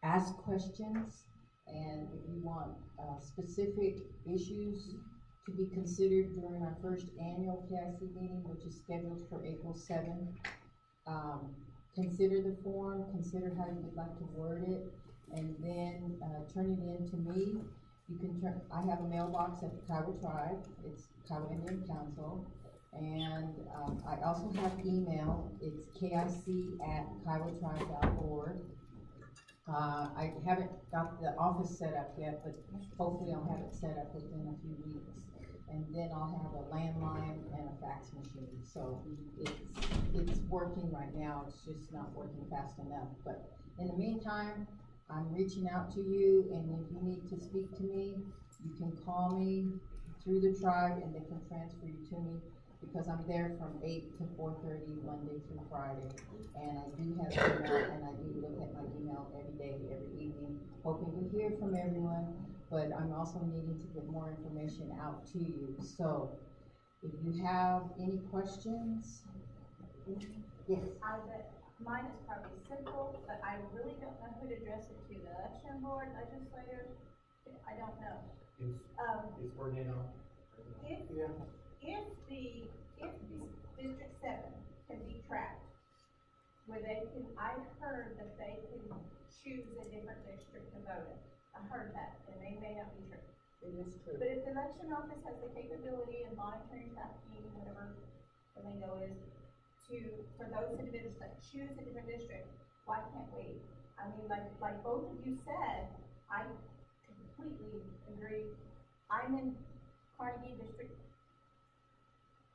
S8: ask questions. And if you want specific issues to be considered during our first annual KIC meeting, which is scheduled for April 7th, consider the form, consider how you would like to word it, and then turn it in to me. You can I have a mailbox at the Kiowa Tribe. It's Kiowa Indian Council. And I also have email. It's kic@kiowatribe.org. I haven't got the office set up yet, but hopefully I'll have it set up within a few weeks. And then I'll have a landline and a fax machine. So it's working right now. It's just not working fast enough. But in the meantime, I'm reaching out to you, and if you need to speak to me, you can call me through the tribe and they can transfer you to me, because I'm there from 8 to 4:30 Monday through Friday. And I do have email, and I do look at my email every day, every evening, hoping to hear from everyone, but I'm also needing to get more information out to you. So if you have any questions, yes.
S16: Mine is probably simple, but I really don't know who to address it to. The election board, legislators, I don't know.
S14: Is Burnett on?
S16: If the District 7 can be tracked, where they can, I heard that they can choose a different district to vote in. I heard that, and they may not be true.
S12: It is true.
S16: But if the election office has the capability of monitoring, tracking, whatever the lingo is, for those individuals that choose a different district, why can't we? I mean, like both of you said, I completely agree. I'm in Carnegie District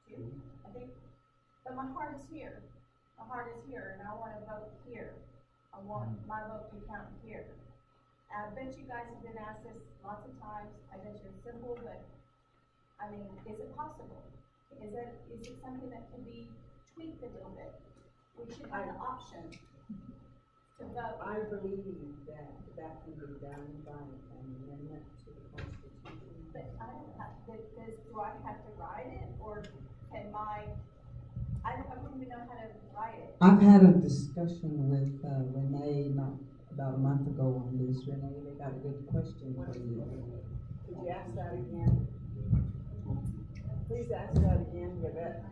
S16: 2, I think, but my heart is here. My heart is here, and I want to vote here. I want my vote to count here. I bet you guys have been asked this lots of times. I bet you're simple, but I mean, is it possible? Is it something that can be tweaked a little bit? We should have the option to vote.
S12: I believe that can be done by an amendment to the Constitution.
S16: But I don't have, do I have to write it, or can I wouldn't even know how to write it.
S5: I've had a discussion with Renee about a month ago on this. Renee, they got a good question for you.
S12: Could you ask that again? Please ask that again, Yvette.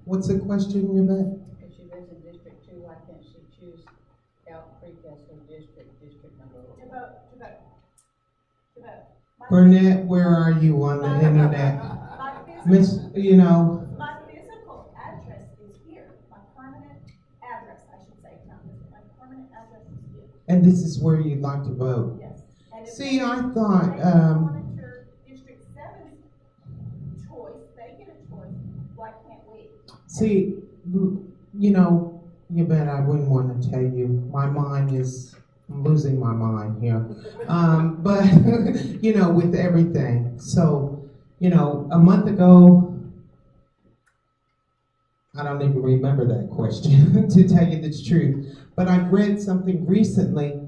S2: What's the question, Yvette?
S4: If she lives in District 2, why can't she choose Elk Creek as her district number?
S16: To vote.
S2: Burnett, where are you on the internet? Miss, you know.
S16: My physical address is here. My permanent address, I should say, not my permanent address is here.
S2: And this is where you'd like to vote?
S16: Yes. And
S2: See, I thought,
S16: monitor District 7's choice, they get a choice, why can't we?
S2: see, you know, Yvette, I wouldn't want to tell you. My mind is, I'm losing my mind here. But, you know, with everything. So, you know, a month ago, I don't even remember that question, to tell you the truth. But I read something recently.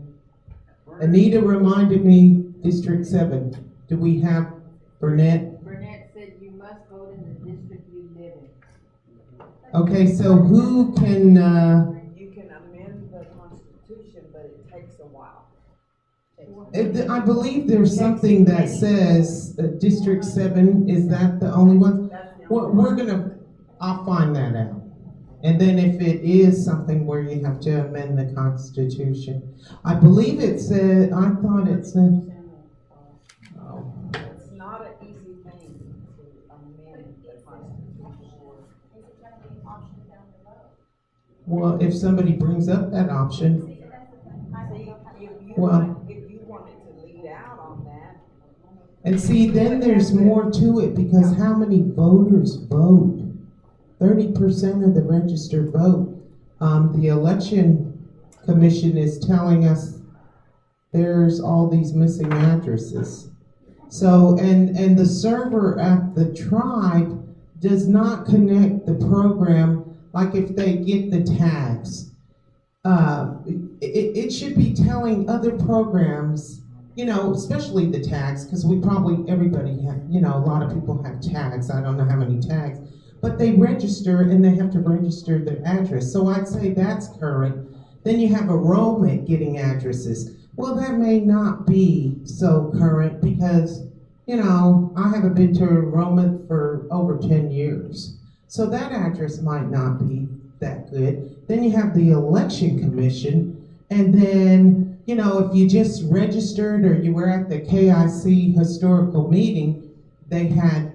S2: Anita reminded me, District 7. Do we have Burnett?
S4: Burnett said you must vote in the district you live in.
S2: Okay, so who can...
S12: You can amend the Constitution, but it takes a while.
S2: I believe there's something that says District 7, is that the only one? I'll find that out. And then if it is something where you have to amend the Constitution, I believe it said, I thought it said,
S12: It's not an easy thing to amend the Constitution.
S16: Is it going to be an option down the road?
S2: Well, if somebody brings up that option, well,
S12: if you wanted to lead out on that.
S2: and see, then there's more to it, because how many voters vote? 30% of the registered vote. The election commission is telling us there's all these missing addresses. So, and the server at the tribe does not connect the program, like if they get the tags. It should be telling other programs, you know, especially the tags, because everybody have, you know, a lot of people have tags. I don't know how many tags, but they register and they have to register their address. So I'd say that's current. Then you have enrollment getting addresses. Well, that may not be so current because, you know, I haven't been to enrollment for over 10 years. So that address might not be that good. Then you have the election commission, and then, you know, if you just registered or you were at the KIC historical meeting, they had,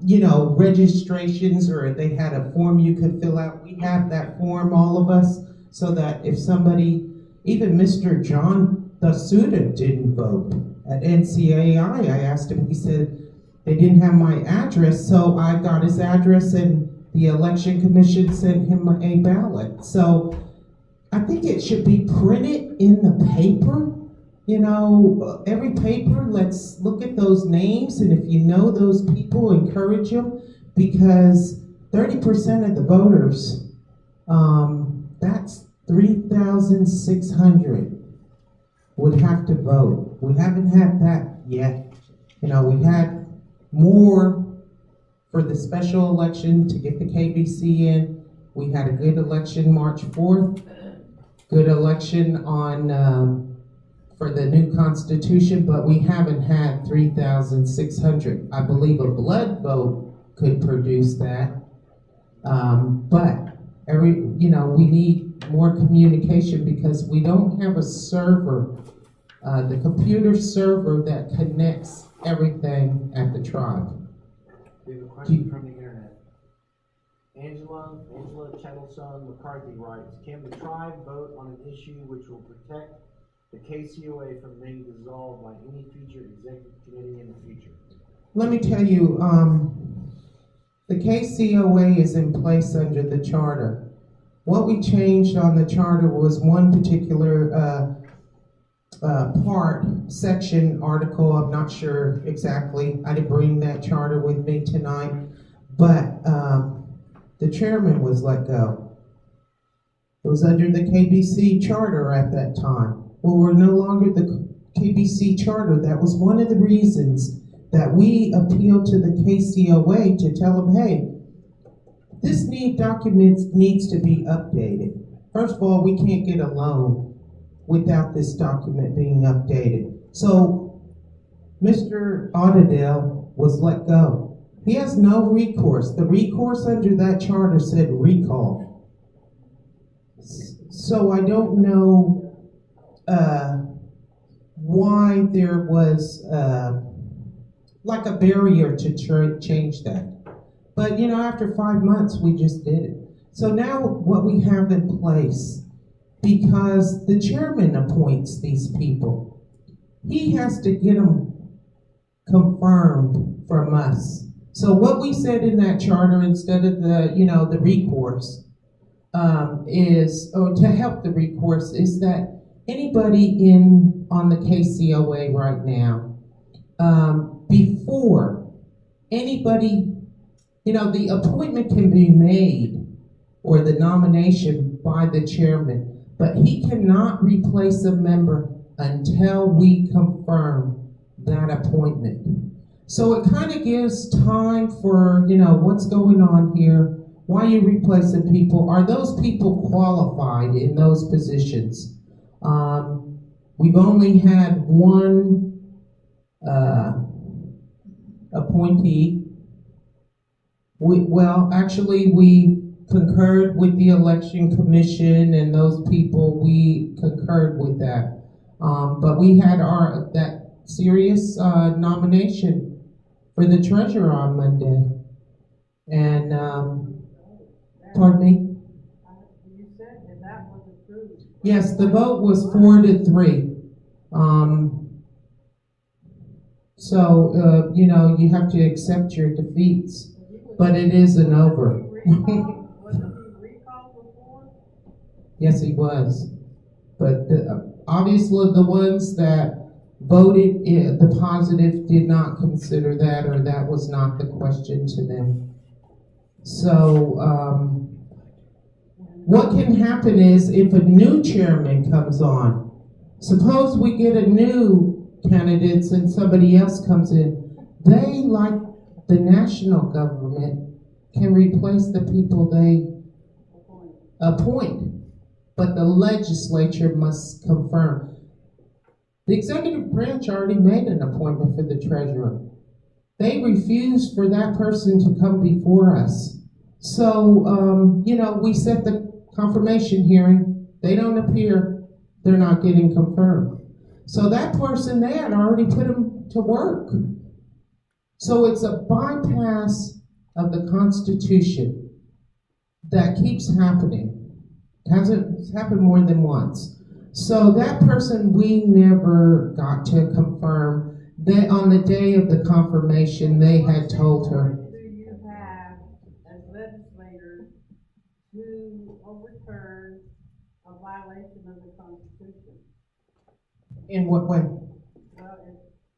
S2: you know, registrations, or they had a form you could fill out. We have that form, all of us, so that if somebody, even Mr. John Dasuda didn't vote at NCAI, I asked him, he said, they didn't have my address, so I got his address and the election commission sent him a ballot. So I think it should be printed in the paper. You know, every paper, let's look at those names, and if you know those people, encourage them, because 30% of the voters, that's 3,600 would have to vote. We haven't had that yet. You know, we had more for the special election to get the KBC in. We had a good election March 4th, good election on for the new constitution, but we haven't had 3,600. I believe a blood vote could produce that, but we need more communication, because we don't have a server, the computer server that connects everything at the tribe.
S13: We have a question from the internet. Angela Chattelson McCarthy writes, can the tribe vote on an issue which will protect the KCOA from being dissolved by any future executive committee in the future?
S2: Let me tell you, the KCOA is in place under the charter. What we changed on the charter was one particular section, article, I'm not sure exactly. I didn't bring that charter with me tonight, but the chairman was let go. It was under the KBC charter at that time. Well, we're no longer the KBC charter. That was one of the reasons that we appealed to the KCOA to tell them, hey, this document needs to be updated. First of all, we can't get a loan without this document being updated. So Mr. Otterdale was let go. He has no recourse. The recourse under that charter said recall. So I don't know why there was like a barrier to change that. But, you know, after 5 months, we just did it. So now what we have in place, because the chairman appoints these people, he has to get them confirmed from us. So what we said in that charter, instead of the recourse, or to help the recourse, is that anybody on the KCOA right now, before anybody, the appointment can be made, or the nomination by the chairman, but he cannot replace a member until we confirm that appointment. So it kind of gives time for, what's going on here, why are you replacing people, are those people qualified in those positions? We've only had one appointee. We concurred with the election commission and those people, we concurred with that. But we had that serious nomination for the treasurer on Monday. And, pardon me? Yes, the vote was 4-3. So, you know, you have to accept your defeats, but it isn't over. Yes, he was. But obviously the ones that voted the positive did not consider that, or that was not the question to them. So what can happen is if a new chairman comes on, suppose we get a new candidate and somebody else comes in, they, like the national government, can replace the people they appoint. But the legislature must confirm. The executive branch already made an appointment for the treasurer. They refused for that person to come before us. So, you know, we set the confirmation hearing. They don't appear. They're not getting confirmed. So that person, they had already put them to work. So it's a bypass of the Constitution that keeps happening. It's happened more than once. So that person, we never got to confirm. They, on the day of the confirmation, they had told her.
S9: Do you have, as legislators, to overturn a violation of the Constitution?
S2: In what way?
S9: Well,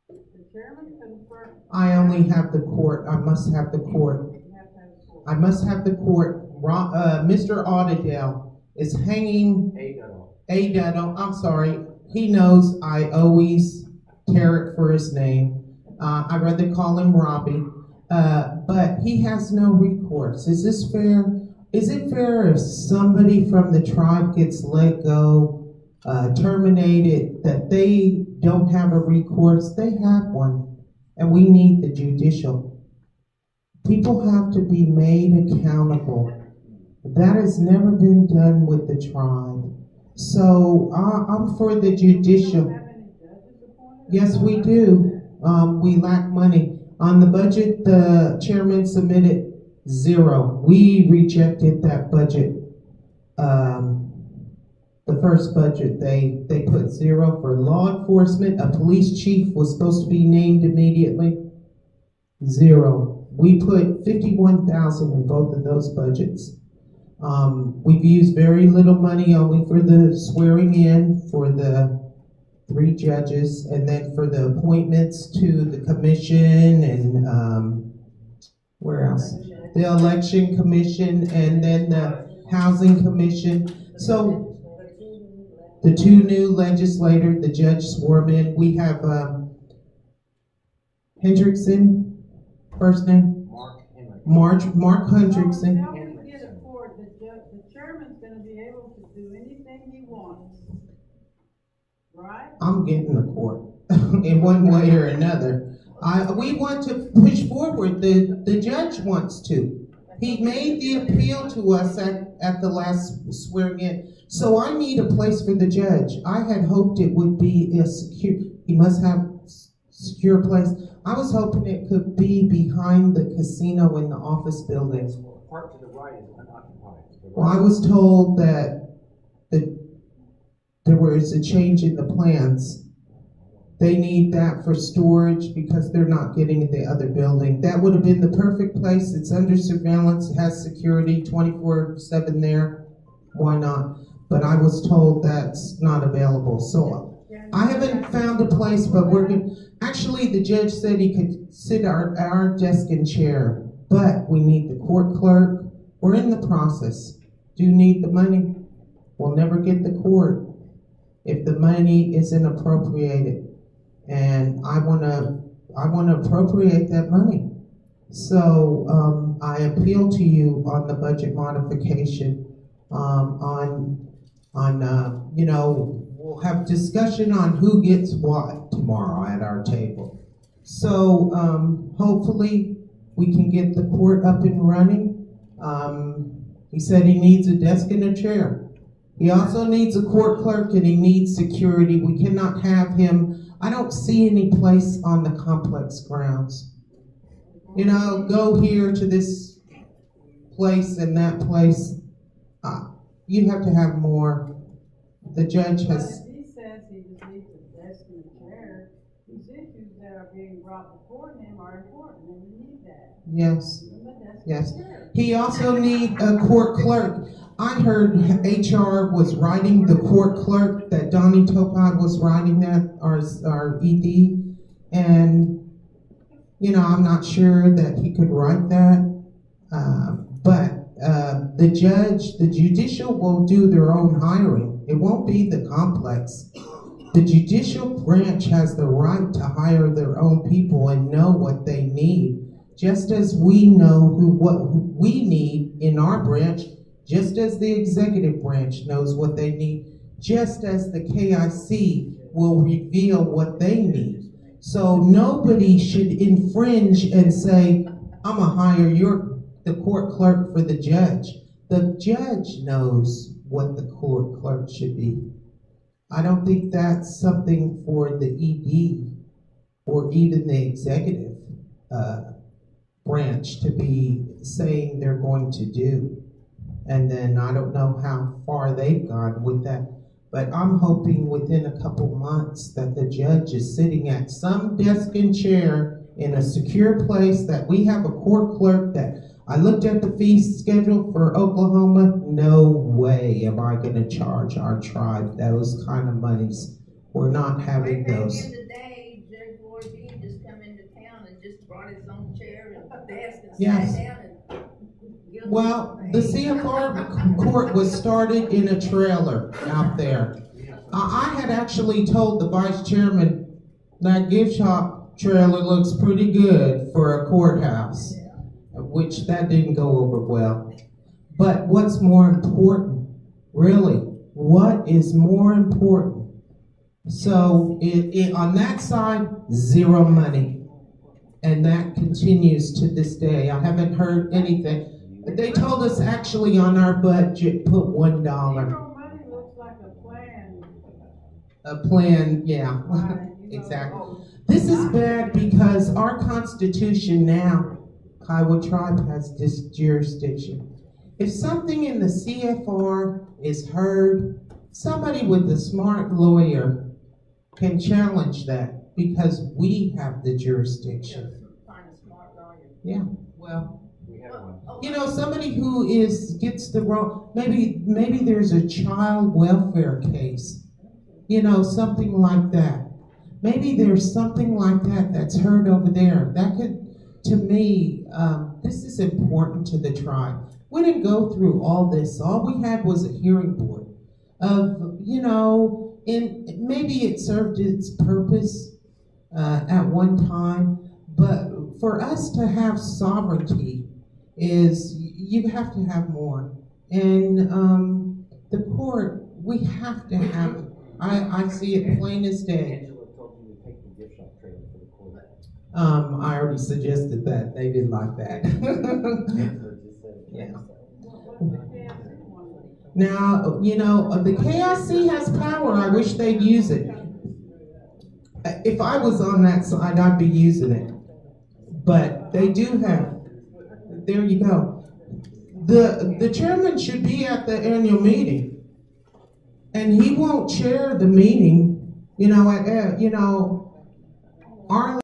S9: if the chairman confirms.
S2: I only have the court. I must have the court.
S9: You have to have the court.
S2: I must have the court. Mr. Audidale is hanging. I'm sorry. He knows I always tear it for his name. I'd rather call him Robbie. But he has no recourse. Is this fair? Is it fair if somebody from the tribe gets let go, terminated, that they don't have a recourse? They have one. And we need the judicial. People have to be made accountable. That has never been done with the tribe. So I'm for the judicial. Yes, we do. We lack money. On the budget, the chairman submitted 0. We rejected that budget. The first budget, they put 0 for law enforcement. A police chief was supposed to be named immediately. 0. We put $51,000 in both of those budgets. We've used very little money only for the swearing in for the 3 judges, and then for the appointments to the commission and where else? The election commission, and then the housing commission. So the 2 new legislators, the judge sworn in. We have Hendrickson, first name? Mark Hendrickson.
S9: Now we get a court, the chairman's gonna be able to do anything he wants, right?
S2: I'm getting the court in one way or another. We want to push forward. The judge wants to. He made the appeal to us at the last swearing in. So I need a place for the judge. I had hoped it would be a secure, he must have secure place. I was hoping it could be behind the casino in the office building.
S13: Part to the right is unoccupied.
S2: Well, I was told that there was a change in the plans. They need that for storage because they're not getting the other building. That would have been the perfect place. It's under surveillance, it has security 24/7 there. Why not? But I was told that's not available. So I haven't found a place, but we're going. Actually, the judge said he could sit at our desk and chair, but we need the court clerk. We're in the process. Do you need the money? We'll never get the court if the money isn't appropriated. And I want to appropriate that money. So I appeal to you on the budget modification. You know, we'll have discussion on who gets what tomorrow at our table. So hopefully we can get the court up and running. He said he needs a desk and a chair. He also needs a court clerk and he needs security. We cannot have him. I don't see any place on the complex grounds. You know, go here to this place and that place. You have to have more the judge
S9: But
S2: has,
S9: if he says he just needs a desk and a chair, these issues that are being brought before him are important, and we need that.
S2: yes,
S9: Give him a desk
S2: yes.
S9: and a chair.
S2: He also need a court clerk. I heard HR was writing the court clerk, that Donnie Topod was writing that, our ED, and, you know, I'm not sure that he could write that, but the judge, the judicial will do their own hiring. It won't be the complex. The judicial branch has the right to hire their own people and know what they need, just as we know what we need in our branch, just as the executive branch knows what they need, just as the KIC will reveal what they need. So nobody should infringe and say, I'm gonna hire the court clerk for the judge. The judge knows what the court clerk should be. I don't think that's something for the ED or even the executive branch to be saying they're going to do. And then I don't know how far they've gone with that. But I'm hoping within a couple months that the judge is sitting at some desk and chair in a secure place, that we have a court clerk that I looked at the fee schedule for Oklahoma. No way am I going to charge our tribe those kind of monies. We're not having those.
S4: Back in the day, Judge Ward Dean just come into town and just brought his own chair and desk and
S2: Yes.
S4: sat down and.
S2: Well, the CFR court was started in a trailer out there. I had actually told the vice chairman that gift shop trailer looks pretty good for a courthouse, which that didn't go over well. But what's more important, really, what is more important? So on that side, zero money. And that continues to this day. I haven't heard anything. They told us actually on our budget, put $1.
S9: Zero money looks like a plan.
S2: A plan, yeah, exactly. This is bad because our Constitution now, Kiowa Tribe has this jurisdiction. If something in the CFR is heard, somebody with a smart lawyer can challenge that because we have the jurisdiction.
S4: Find a smart lawyer.
S2: Yeah, well.
S4: Oh,
S2: You know, somebody who gets the wrong, maybe there's a child welfare case, you know, something like that. Maybe there's something like that that's heard over there. That could, to me, this is important to the tribe. We didn't go through all this. All we had was a hearing board of, you know, and maybe it served its purpose at one time, but for us to have sovereignty, is you have to have more. And the court, we have to have it. I see it plain as day.
S13: Angela told you to take the gift shop trailer for the court.
S2: I already suggested that. They didn't like that. Yeah. Now, you know, the KIC has power. I wish they'd use it. If I was on that side, I'd be using it. But they do have. There you go. The chairman should be at the annual meeting, and he won't chair the meeting. You know, our